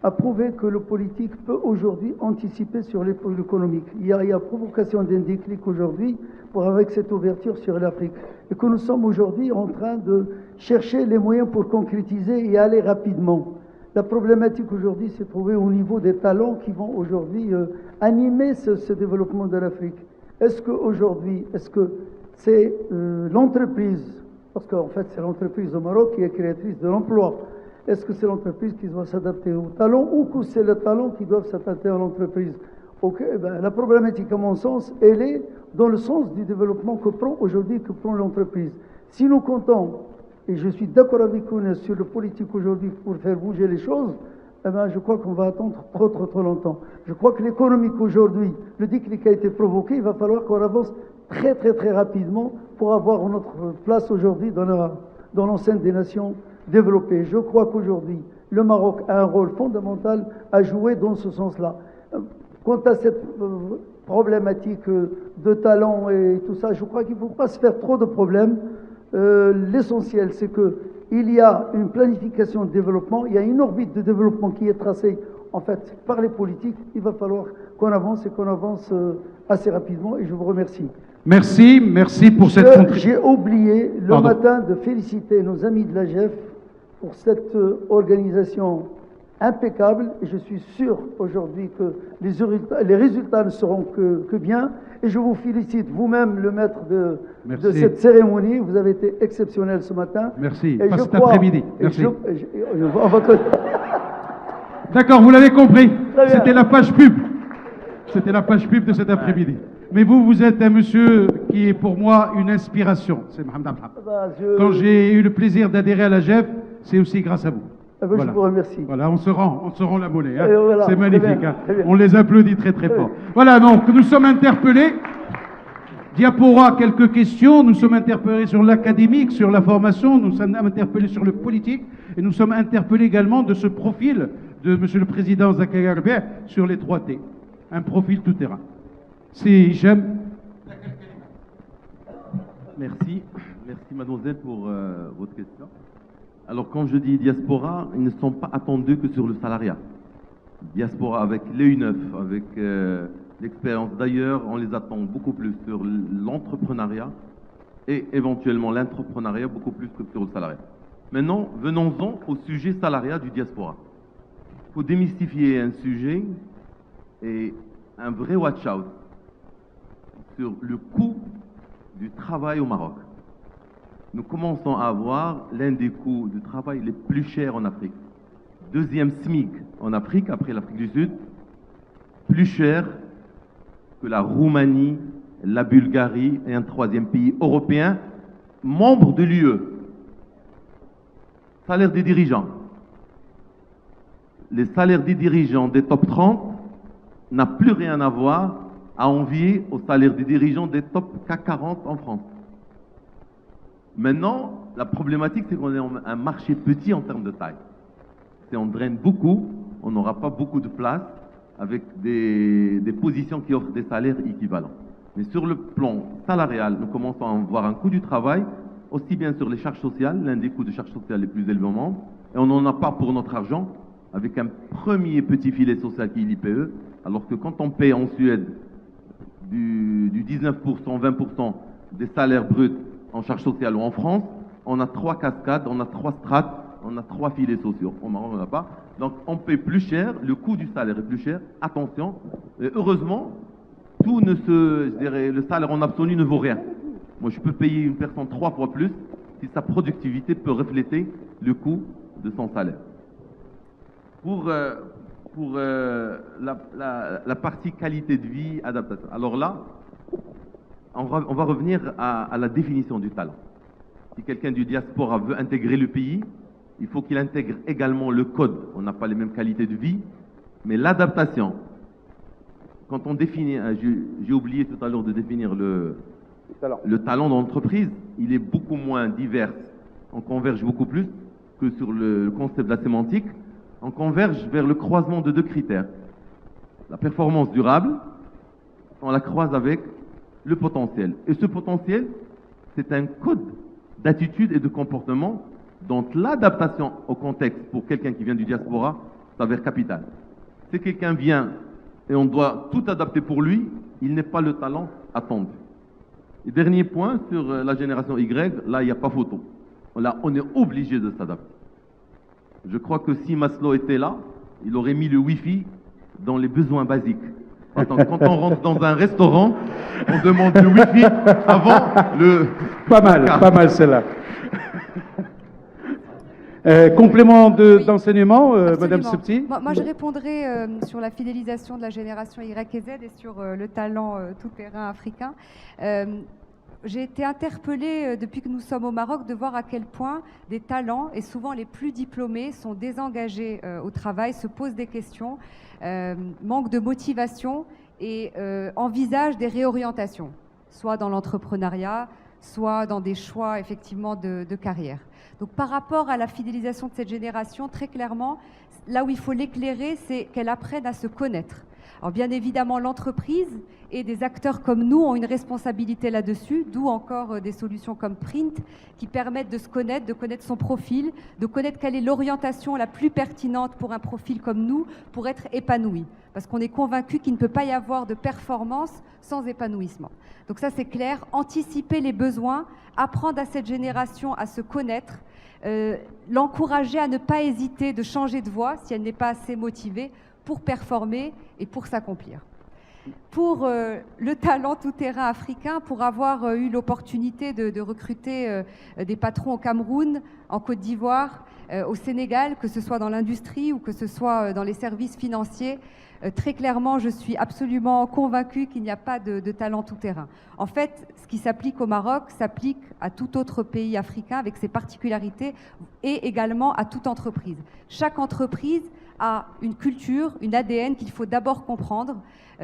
a prouvé que le politique peut aujourd'hui anticiper sur l'économique. Il y a provocation d'un déclic aujourd'hui avec cette ouverture sur l'Afrique. Et que nous sommes aujourd'hui en train de chercher les moyens pour concrétiser et aller rapidement. La problématique aujourd'hui, c'est de trouver au niveau des talents qui vont aujourd'hui animer ce développement de l'Afrique. Est-ce que c'est l'entreprise, parce qu'en fait c'est l'entreprise au Maroc qui est créatrice de l'emploi, est-ce que c'est l'entreprise qui doit s'adapter aux talents ou que c'est les talents qui doivent s'adapter à l'entreprise? La problématique, à mon sens, elle est dans le sens du développement que prend l'entreprise. Si nous comptons, et je suis d'accord avec vous sur le politique aujourd'hui pour faire bouger les choses, je crois qu'on va attendre trop longtemps. Je crois que l'économique aujourd'hui, le déclic a été provoqué, il va falloir qu'on avance très rapidement pour avoir notre place aujourd'hui dans l'enceinte des nations développées. Je crois qu'aujourd'hui, le Maroc a un rôle fondamental à jouer dans ce sens-là. Quant à cette problématique de talent et tout ça, je crois qu'il ne faut pas se faire trop de problèmes. L'essentiel, c'est qu'il y a une planification de développement, il y a une orbite de développement qui est tracée en fait par les politiques. Il va falloir qu'on avance et qu'on avance assez rapidement, et je vous remercie. Merci pour cette contribution. J'ai oublié le matin de féliciter nos amis de l'AGEF pour cette organisation impeccable, et je suis sûr aujourd'hui que les résultats ne seront que bien, et je vous félicite vous-même, le maître de cette cérémonie. Vous avez été exceptionnel ce matin. Merci. Et pas cet après-midi. Merci. D'accord, vous l'avez compris. C'était la page pub. C'était la page pub de cet après-midi. Mais vous êtes un monsieur qui est pour moi une inspiration. C'est Mohamed Abdelhak. Quand j'ai eu le plaisir d'adhérer à la GEF, c'est aussi grâce à vous. Voilà. Je vous remercie. Voilà, on se rend la monnaie. Hein. Voilà, c'est magnifique. Très bien. On les applaudit très fort. Voilà, donc nous sommes interpellés. Diaspora, quelques questions. Nous sommes interpellés sur l'académique, sur la formation, nous sommes interpellés sur le politique et nous sommes interpellés également de ce profil de M. le Président Zakaria Albert sur les 3 T. Un profil tout-terrain. C'est Hicham. Merci. Merci mademoiselle pour votre question. Alors quand je dis diaspora, ils ne sont pas attendus que sur le salariat. Diaspora avec l'EU9, avec l'expérience d'ailleurs, on les attend beaucoup plus sur l'entrepreneuriat et éventuellement l'entrepreneuriat beaucoup plus que sur le salariat. Maintenant, venons-en au sujet salariat du diaspora. Il faut démystifier un sujet et un vrai watch-out sur le coût du travail au Maroc. Nous commençons à avoir l'un des coûts du travail les plus chers en Afrique. Deuxième SMIC en Afrique, après l'Afrique du Sud, plus cher que la Roumanie, la Bulgarie et un 3e pays européen, membre de l'UE. Salaire des dirigeants. Les salaires des dirigeants des top 30 n'a plus rien à voir, à envier au salaire des dirigeants des top CAC 40 en France. Maintenant, la problématique, c'est qu'on est un marché petit en termes de taille. Si on draine beaucoup, on n'aura pas beaucoup de place avec des positions qui offrent des salaires équivalents. Mais sur le plan salarial, nous commençons à voir un coût du travail, aussi bien sur les charges sociales, l'un des coûts de charges sociales les plus élevés au monde, et on n'en a pas pour notre argent, avec un premier petit filet social qui est l'IPE, alors que quand on paye en Suède du 19%, 20% des salaires bruts en charges sociales ou en France, on a 3 cascades, on a 3 strates, on a 3 filets sociaux. Au Maroc, on n'en a pas. Donc, on paie plus cher, le coût du salaire est plus cher. Attention, et heureusement, tout ne se, je dirais, le salaire en absolu ne vaut rien. Moi, je peux payer une personne 3 fois plus si sa productivité peut refléter le coût de son salaire. Pour la partie qualité de vie, adaptation. Alors là, on va revenir à la définition du talent. Si quelqu'un du diaspora veut intégrer le pays, il faut qu'il intègre également le code. On n'a pas les mêmes qualités de vie, mais l'adaptation. Quand on définit, j'ai oublié tout à l'heure de définir le talent dans l'entreprise, il est beaucoup moins divers. On converge beaucoup plus que sur le concept de la sémantique. On converge vers le croisement de 2 critères. La performance durable, on la croise avec le potentiel. Et ce potentiel, c'est un code d'attitude et de comportement dont l'adaptation au contexte pour quelqu'un qui vient du diaspora s'avère capitale. Si quelqu'un vient et on doit tout adapter pour lui, il n'est pas le talent attendu. Et dernier point sur la génération Y, là il n'y a pas photo. Là on est obligé de s'adapter. Je crois que si Maslow était là, il aurait mis le Wi-Fi dans les besoins basiques. Attends, quand on rentre dans un restaurant, on demande le Wi-Fi avant le... Pas mal celle-là. Complément d'enseignement, Madame Septi. Moi, je répondrai sur la fidélisation de la génération Y et Z et sur le talent tout-terrain africain. J'ai été interpellée depuis que nous sommes au Maroc de voir à quel point des talents, et souvent les plus diplômés, sont désengagés au travail, se posent des questions, manquent de motivation et envisagent des réorientations, soit dans l'entrepreneuriat, soit dans des choix effectivement de carrière. Donc par rapport à la fidélisation de cette génération, très clairement, là où il faut l'éclairer, c'est qu'elle apprenne à se connaître. Alors bien évidemment, l'entreprise et des acteurs comme nous ont une responsabilité là-dessus, d'où encore des solutions comme Print qui permettent de se connaître, de connaître son profil, de connaître quelle est l'orientation la plus pertinente pour un profil comme nous pour être épanoui. Parce qu'on est convaincu qu'il ne peut pas y avoir de performance sans épanouissement. Donc ça c'est clair, anticiper les besoins, apprendre à cette génération à se connaître, l'encourager à ne pas hésiter de changer de voie si elle n'est pas assez motivée pour performer et pour s'accomplir. Pour le talent tout-terrain africain, pour avoir eu l'opportunité de recruter des patrons au Cameroun, en Côte d'Ivoire, au Sénégal, que ce soit dans l'industrie ou que ce soit dans les services financiers, très clairement, je suis absolument convaincue qu'il n'y a pas de talent tout-terrain. En fait, ce qui s'applique au Maroc s'applique à tout autre pays africain avec ses particularités et également à toute entreprise. Chaque entreprise a une culture, une ADN qu'il faut d'abord comprendre.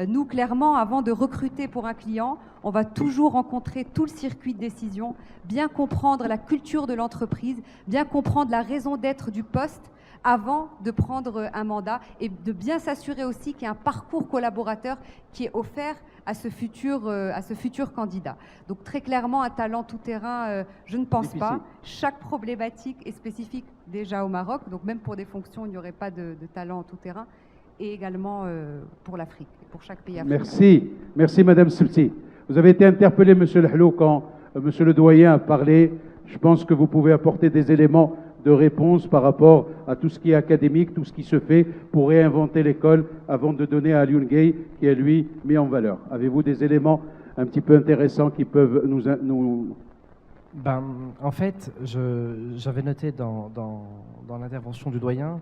Nous, clairement, avant de recruter pour un client, on va toujours rencontrer tout le circuit de décision, bien comprendre la culture de l'entreprise, bien comprendre la raison d'être du poste avant de prendre un mandat et de bien s'assurer aussi qu'il y a un parcours collaborateur qui est offert à ce futur candidat. Donc très clairement, un talent tout-terrain, je ne pense pas. Chaque problématique est spécifique déjà au Maroc, donc même pour des fonctions, il n'y aurait pas de talent tout-terrain, et également pour l'Afrique, pour chaque pays africain. Merci Madame Sebti. Vous avez été interpellé, Monsieur Lehlou, quand Monsieur le doyen a parlé. Je pense que vous pouvez apporter des éléments de réponse par rapport à tout ce qui est académique, tout ce qui se fait pour réinventer l'école avant de donner à Alioune Gueye, qui est lui mis en valeur. Avez-vous des éléments un petit peu intéressants qui peuvent nous... En fait, j'avais noté dans l'intervention du doyen,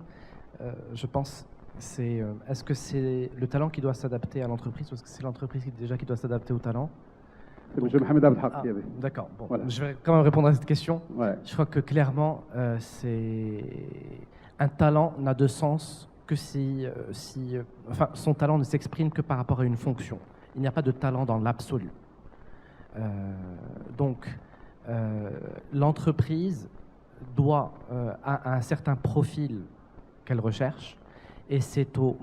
je pense, est-ce que c'est le talent qui doit s'adapter à l'entreprise ou est-ce que c'est l'entreprise qui doit s'adapter au talent? C'est M. Mohamed Abdelhak qui avait. D'accord. Bon, voilà. Je vais quand même répondre à cette question. Ouais. Je crois que clairement, un talent n'a de sens que si son talent ne s'exprime que par rapport à une fonction. Il n'y a pas de talent dans l'absolu. Donc, l'entreprise doit a un certain profil qu'elle recherche, et c'est au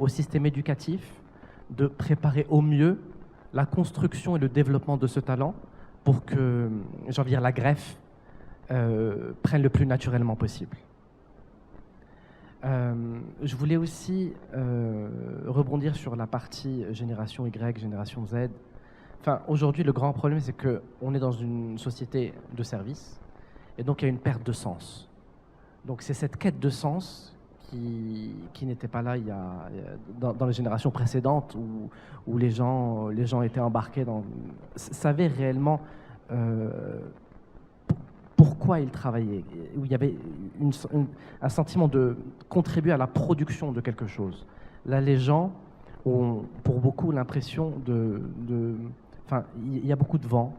système éducatif de préparer au mieux la construction et le développement de ce talent pour que, j'ai envie de dire, la greffe prenne le plus naturellement possible. Je voulais aussi rebondir sur la partie génération Y, génération Z. Enfin, aujourd'hui, le grand problème, c'est qu'on est dans une société de services, et donc il y a une perte de sens. Donc c'est cette quête de sens qui n'était pas là dans les générations précédentes où les gens étaient embarqués dans... savaient réellement pourquoi ils travaillaient, où il y avait un sentiment de contribuer à la production de quelque chose. Là, les gens ont pour beaucoup l'impression enfin, il y a beaucoup de vent,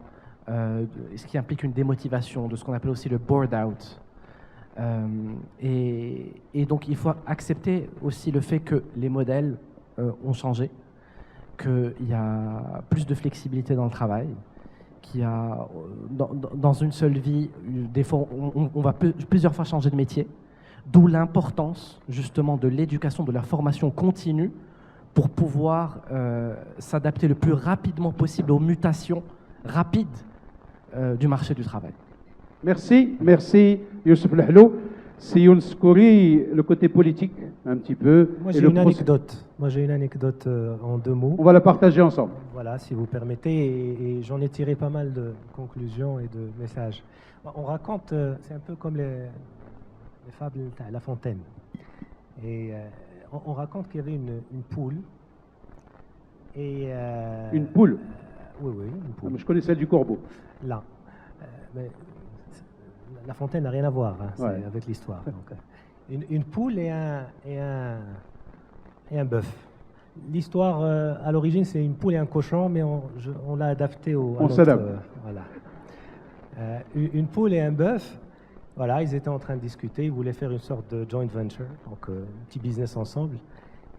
ce qui implique une démotivation, de ce qu'on appelle aussi le bored out. Et donc il faut accepter aussi le fait que les modèles ont changé, qu'il y a plus de flexibilité dans le travail, qu'il y a dans une seule vie, des fois on va plusieurs fois changer de métier, d'où l'importance justement de l'éducation, de la formation continue pour pouvoir s'adapter le plus rapidement possible aux mutations rapides du marché du travail. Merci Youssef Lehlou. Si Younes Kouri, le côté politique, un petit peu. Moi j'ai une anecdote en 2 mots. On va la partager ensemble. Voilà, si vous permettez, et j'en ai tiré pas mal de conclusions et de messages. On raconte, c'est un peu comme les fables de La Fontaine. Et on raconte qu'il y avait une poule. Et, une poule oui, une poule. Je connais celle du corbeau. Là. Mais La Fontaine n'a rien à voir avec l'histoire. Une poule et un bœuf. L'histoire, à l'origine, c'est une poule et un cochon, mais on l'a adapté on s'adapte. Voilà. Une poule et un bœuf, voilà, ils étaient en train de discuter, ils voulaient faire une sorte de joint venture, donc un petit business ensemble.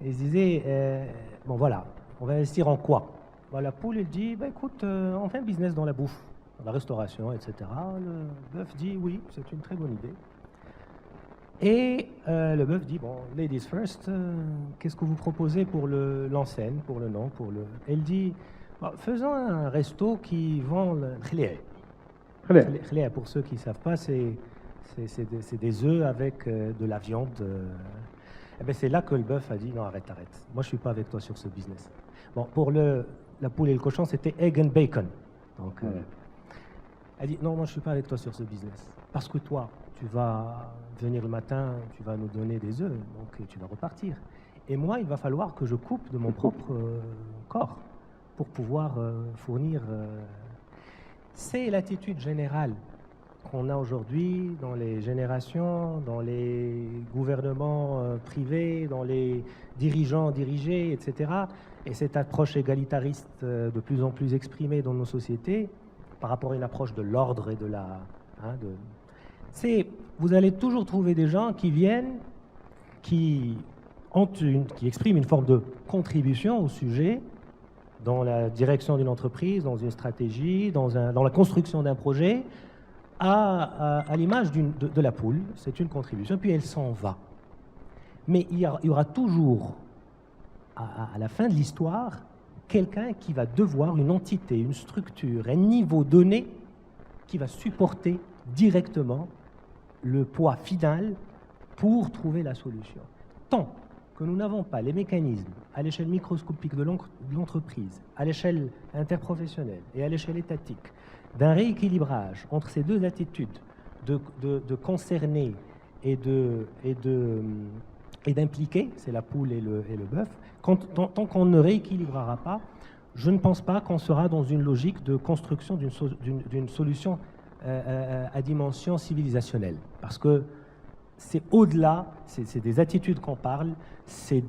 Et ils se disaient, bon voilà, on va investir en quoi? La poule, elle dit, écoute, on fait un business dans la bouffe, dans la restauration, etc. Le bœuf dit, oui, c'est une très bonne idée. Et le bœuf dit, bon, ladies first, qu'est-ce que vous proposez pour l'enseigne, pour le nom, Elle dit, faisons un resto qui vend le khlié. Khlié, pour ceux qui ne savent pas, c'est des œufs avec de la viande. C'est là que le bœuf a dit, non, arrête. Moi, je ne suis pas avec toi sur ce business. Bon, pour la poule et le cochon, c'était egg and bacon. Donc, elle dit, non, moi, je ne suis pas avec toi sur ce business. Parce que toi, tu vas venir le matin, tu vas nous donner des œufs, donc tu vas repartir. Et moi, il va falloir que je coupe de mon propre corps pour pouvoir fournir... C'est l'attitude générale qu'on a aujourd'hui dans les générations, dans les gouvernements privés, dans les dirigeants dirigés, etc. Et cette approche égalitariste de plus en plus exprimée dans nos sociétés par rapport à une approche de l'ordre et de la... vous allez toujours trouver des gens qui viennent qui expriment une forme de contribution au sujet dans la direction d'une entreprise, dans une stratégie, dans la construction d'un projet, à l'image de la poule. C'est une contribution, puis elle s'en va. Mais il y aura toujours, à la fin de l'histoire, quelqu'un qui va devoir, une entité, une structure, un niveau donné, qui va supporter directement le poids final pour trouver la solution. Tant que nous n'avons pas les mécanismes à l'échelle microscopique de l'entreprise, à l'échelle interprofessionnelle et à l'échelle étatique, d'un rééquilibrage entre ces deux attitudes de concerner et d'impliquer, c'est la poule et le bœuf, tant qu'on ne rééquilibrera pas, je ne pense pas qu'on sera dans une logique de construction d'une solution à dimension civilisationnelle. Parce que c'est au-delà, c'est des attitudes qu'on parle, c'est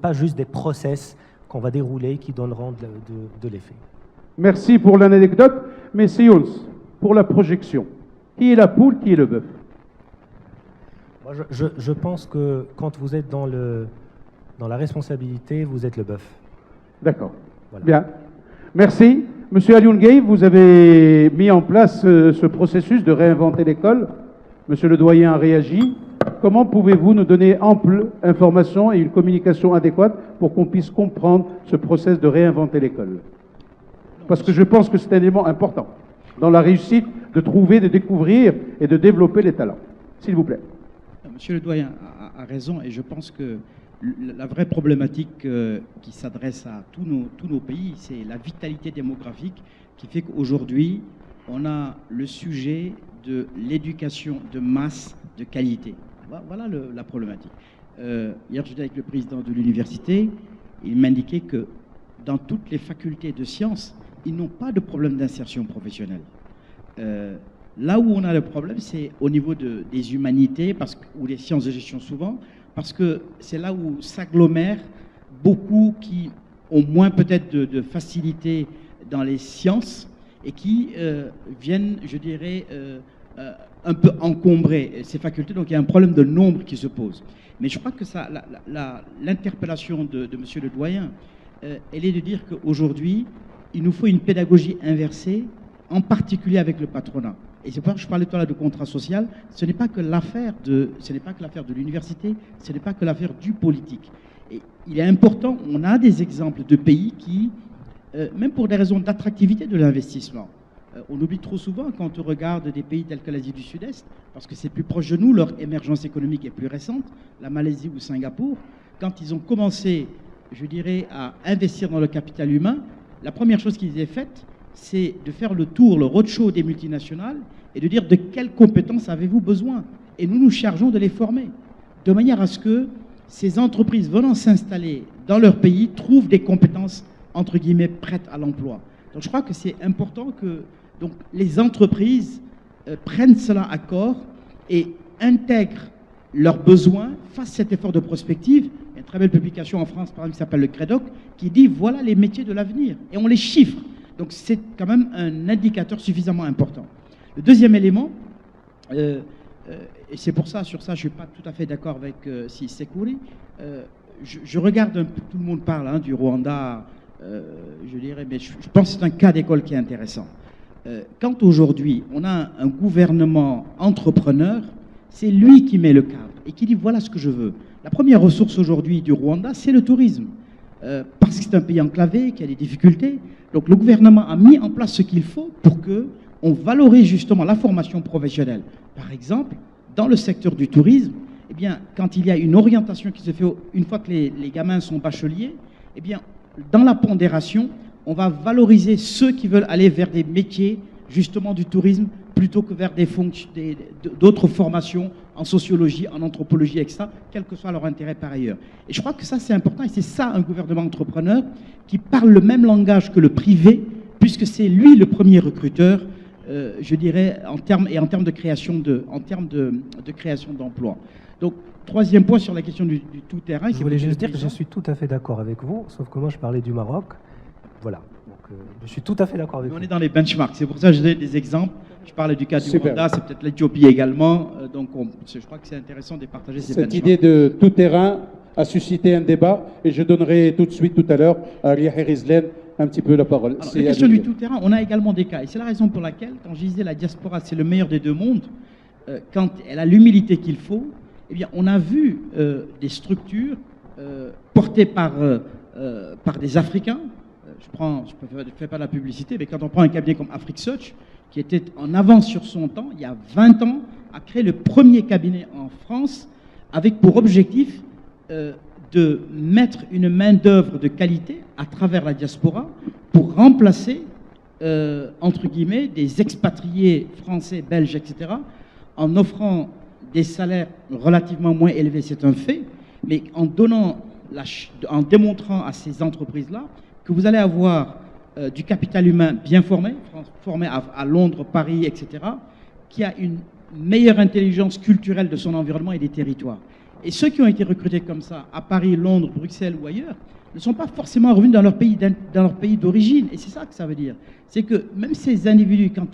pas juste des process qu'on va dérouler qui donneront de l'effet. Merci pour l'anecdote, mais c'est Younes, pour la projection. Qui est la poule, qui est le bœuf? Moi, je pense que quand vous êtes dans la responsabilité, vous êtes le bœuf. D'accord. Voilà. Bien. Merci. Monsieur Alioune Gueye, vous avez mis en place ce processus de réinventer l'école. Monsieur le doyen a réagi. Comment pouvez-vous nous donner ample information et une communication adéquate pour qu'on puisse comprendre ce processus de réinventer l'école? Parce que je pense que c'est un élément important dans la réussite de trouver, de découvrir et de développer les talents. S'il vous plaît. Monsieur le doyen a raison, et je pense que la vraie problématique qui s'adresse à tous nos pays, c'est la vitalité démographique qui fait qu'aujourd'hui, on a le sujet de l'éducation de masse de qualité. Voilà la problématique. Hier, j'étais avec le président de l'université, il m'indiquait que dans toutes les facultés de sciences, ils n'ont pas de problème d'insertion professionnelle. Là où on a le problème, c'est au niveau des humanités, ou des sciences de gestion souvent, parce que c'est là où s'agglomèrent beaucoup qui ont moins peut-être de facilité dans les sciences et qui viennent, je dirais, un peu encombrer ces facultés. Donc il y a un problème de nombre qui se pose. Mais je crois que l'interpellation de monsieur le doyen, elle est de dire qu'aujourd'hui, il nous faut une pédagogie inversée, en particulier avec le patronat. Et c'est pour ça que je parlais tout à l'heure de contrat social. Ce n'est pas que l'affaire de l'université, ce n'est pas que l'affaire du politique. Et il est important, on a des exemples de pays qui, même pour des raisons d'attractivité de l'investissement, on oublie trop souvent quand on regarde des pays tels que l'Asie du Sud-Est, parce que c'est plus proche de nous, leur émergence économique est plus récente, la Malaisie ou Singapour, quand ils ont commencé, je dirais, à investir dans le capital humain, la première chose qu'ils aient faite, c'est de faire le tour, le roadshow des multinationales et de dire de quelles compétences avez-vous besoin. Et nous nous chargeons de les former, de manière à ce que ces entreprises venant s'installer dans leur pays trouvent des compétences, entre guillemets, prêtes à l'emploi. Donc je crois que c'est important que les entreprises prennent cela à corps et intègrent leurs besoins, fassent cet effort de prospective. Il y a une très belle publication en France, par exemple, qui s'appelle le CREDOC, qui dit voilà les métiers de l'avenir. Et on les chiffre. Donc c'est quand même un indicateur suffisamment important. Le deuxième élément, et c'est pour ça, sur ça, je ne suis pas tout à fait d'accord avec Sekouri, je regarde un peu, tout le monde parle du Rwanda, je dirais, mais je pense que c'est un cas d'école qui est intéressant. Quand aujourd'hui, on a un gouvernement entrepreneur, c'est lui qui met le cadre et qui dit voilà ce que je veux. La première ressource aujourd'hui du Rwanda, c'est le tourisme. Parce que c'est un pays enclavé, qui a des difficultés. Donc le gouvernement a mis en place ce qu'il faut pour qu'on valorise justement la formation professionnelle. Par exemple, dans le secteur du tourisme, eh bien, quand il y a une orientation qui se fait une fois que les gamins sont bacheliers, eh bien, dans la pondération, on va valoriser ceux qui veulent aller vers des métiers justement du tourisme plutôt que vers d'autres formations en sociologie, en anthropologie, etc., quel que soit leur intérêt par ailleurs. Et je crois que ça, c'est important, et c'est ça un gouvernement entrepreneur qui parle le même langage que le privé, puisque c'est lui le premier recruteur, je dirais, en termes de création d'emplois. Donc, troisième point sur la question du tout-terrain. Je voulais juste dire que je suis tout à fait d'accord avec vous, sauf que moi, je parlais du Maroc. Voilà. Donc, je suis tout à fait d'accord avec vous. On est dans les benchmarks, c'est pour ça que je donne des exemples. Je parlais du cas du Super. Rwanda, c'est peut-être l'Éthiopie également. Donc je crois que c'est intéressant de partager ces Cette benchmarks. idée de tout terrain a suscité un débat et je donnerai tout de suite, tout à l'heure, à Riah Rizlen un petit peu la parole. Alors, C'est la à question lui. du tout-terrain, on a également des cas. Et c'est la raison pour laquelle, quand je disais la diaspora, c'est le meilleur des deux mondes, quand elle a l'humilité qu'il faut, eh bien, on a vu des structures portées par des Africains. Je ne fais pas de la publicité, mais quand on prend un cabinet comme Afrique Search, qui était en avance sur son temps, il y a 20 ans, a créé le premier cabinet en France avec pour objectif de mettre une main-d'œuvre de qualité à travers la diaspora pour remplacer, entre guillemets, des expatriés français, belges, etc., en offrant des salaires relativement moins élevés, c'est un fait, mais en démontrant à ces entreprises-là que vous allez avoir du capital humain bien formé à Londres, Paris, etc., qui a une meilleure intelligence culturelle de son environnement et des territoires. Et ceux qui ont été recrutés comme ça, à Paris, Londres, Bruxelles ou ailleurs, ne sont pas forcément revenus dans leur pays d'origine. Et c'est ça que ça veut dire. C'est que même ces individus, quand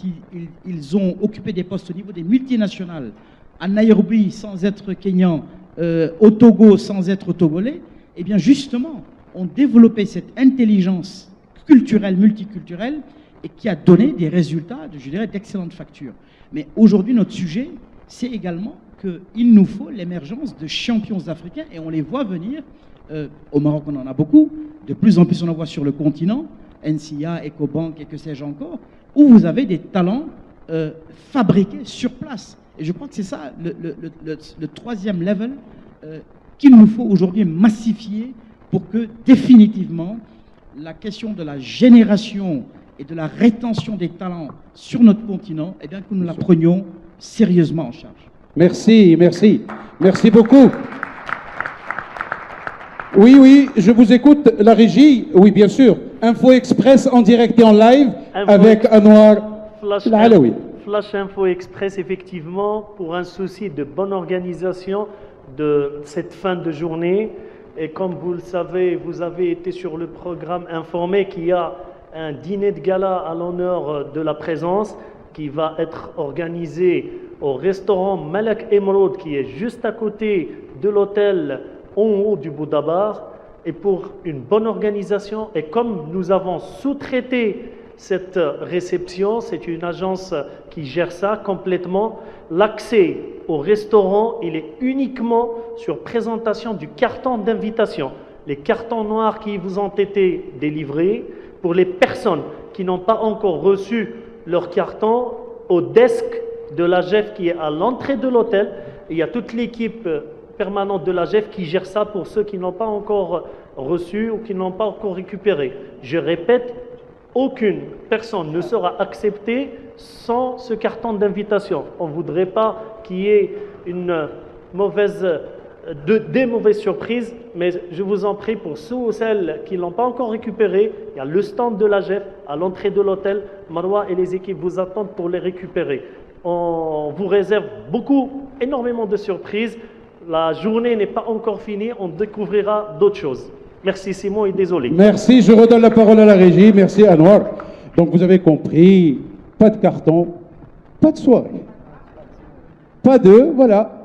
ils ont occupé des postes au niveau des multinationales, à Nairobi sans être Kenyan, au Togo sans être Togolais, eh bien justement, ont développé cette intelligence culturelle, multiculturelle, et qui a donné des résultats, je dirais, d'excellentes factures. Mais aujourd'hui, notre sujet, c'est également qu'il nous faut l'émergence de champions africains, et on les voit venir. Au Maroc, on en a beaucoup. De plus en plus, on en voit sur le continent, NCA, EcoBank et que sais-je encore, où vous avez des talents fabriqués sur place. Et je crois que c'est ça le troisième level qu'il nous faut aujourd'hui massifier pour que définitivement la question de la génération et de la rétention des talents sur notre continent, eh bien, que nous la prenions sérieusement en charge. Merci, merci. Merci beaucoup. Oui, oui, je vous écoute, la régie. Oui, bien sûr. Info Express en direct et en live avec Anwar Al-Alaoui. Flash Info Express, effectivement, pour un souci de bonne organisation de cette fin de journée. Et comme vous le savez, vous avez été sur le programme informé qu'il y a un dîner de gala à l'honneur de la présence qui va être organisé au restaurant Malak Emerald qui est juste à côté de l'hôtel en haut du Boudabar. Et pour une bonne organisation, et comme nous avons sous-traité cette réception, c'est une agence qui gère ça complètement, l'accès au restaurant, il est uniquement sur présentation du carton d'invitation. Les cartons noirs qui vous ont été délivrés, pour les personnes qui n'ont pas encore reçu leur carton, au desk de la GEF qui est à l'entrée de l'hôtel, il y a toute l'équipe permanente de la GEF qui gère ça pour ceux qui n'ont pas encore reçu ou qui n'ont pas encore récupéré. Je répète, aucune personne ne sera acceptée sans ce carton d'invitation. On ne voudrait pas qu'il y ait des mauvaises surprises, mais je vous en prie, pour ceux ou celles qui ne l'ont pas encore récupéré, il y a le stand de la GEF à l'entrée de l'hôtel. Marois et les équipes vous attendent pour les récupérer. On vous réserve énormément de surprises. La journée n'est pas encore finie, on découvrira d'autres choses. Merci Simon et désolé. Merci, je redonne la parole à la régie. Merci Anwar. Donc vous avez compris, pas de carton, pas de soirée. Pas de, voilà.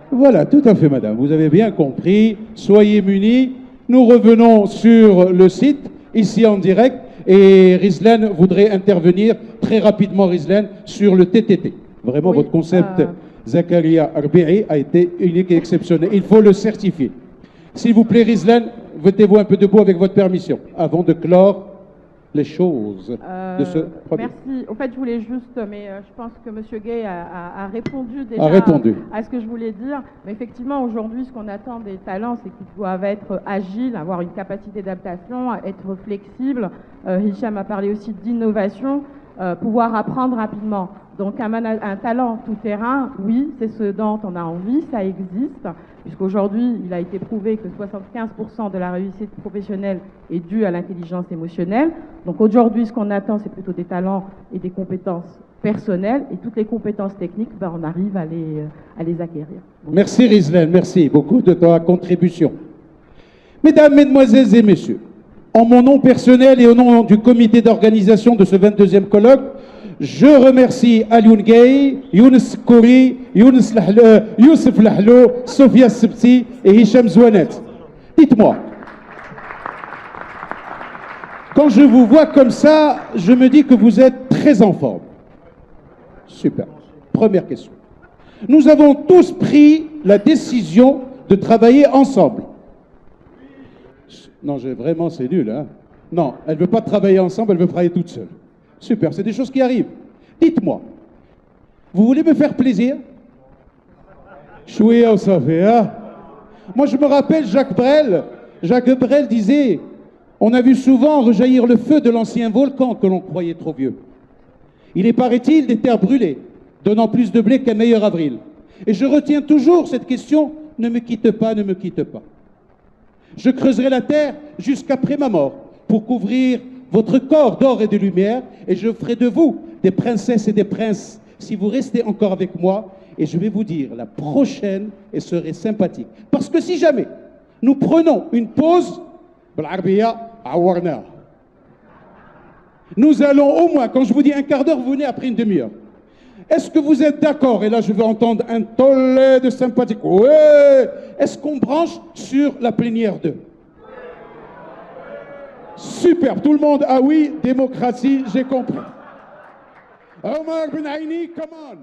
Voilà, tout à fait madame, vous avez bien compris. Soyez munis. Nous revenons sur le site, ici en direct. Et Rizlan voudrait intervenir très rapidement, Rizlan, sur le TTT. Vraiment, votre concept, Zakaria Arbi'i, a été unique et exceptionnel. Il faut le certifier. S'il vous plaît, Rizlan, mettez-vous un peu debout avec votre permission, avant de clore les choses de ce premier. Merci. En fait, je voulais juste, mais je pense que M. Gay a répondu déjà à ce que je voulais dire. Mais effectivement, aujourd'hui, ce qu'on attend des talents, c'est qu'ils doivent être agiles, avoir une capacité d'adaptation, être flexibles. Hicham a parlé aussi d'innovation, pouvoir apprendre rapidement. Donc un talent tout-terrain, oui, c'est ce dont on a envie, ça existe, puisqu'aujourd'hui, il a été prouvé que 75% de la réussite professionnelle est due à l'intelligence émotionnelle. Donc aujourd'hui, ce qu'on attend, c'est plutôt des talents et des compétences personnelles, et toutes les compétences techniques, on arrive à les acquérir. Donc, merci Rizlan, merci beaucoup de ta contribution. Mesdames, Mesdemoiselles et Messieurs, en mon nom personnel et au nom du comité d'organisation de ce 22e colloque, je remercie Alioune Gueye, Younes Kouri, Youssef Lahlou, Sophia Sebti et Hicham Zouanet. Dites-moi, quand je vous vois comme ça, je me dis que vous êtes très en forme. Super. Première question. Nous avons tous pris la décision de travailler ensemble. Non, vraiment, c'est nul, hein? Non, elle ne veut pas travailler ensemble, elle veut travailler toute seule. Super, c'est des choses qui arrivent. Dites-moi, vous voulez me faire plaisir? Chouïa, ça fait, hein? Moi, je me rappelle Jacques Brel. Jacques Brel disait, on a vu souvent rejaillir le feu de l'ancien volcan que l'on croyait trop vieux. Il est, paraît-il, des terres brûlées, donnant plus de blé qu'un meilleur avril. Et je retiens toujours cette question, ne me quitte pas, ne me quitte pas. Je creuserai la terre jusqu'après ma mort pour couvrir votre corps d'or et de lumière, et je ferai de vous des princesses et des princes si vous restez encore avec moi, et je vais vous dire la prochaine et serait sympathique. Parce que si jamais nous prenons une pause, nous allons au moins, quand je vous dis un quart d'heure, vous venez après une demi-heure. Est-ce que vous êtes d'accord? Et là, je veux entendre un tollé de sympathique. Ouais. Est-ce qu'on branche sur la plénière 2? Super, tout le monde, ah oui, démocratie, j'ai compris. Omar Ben Aini, come on.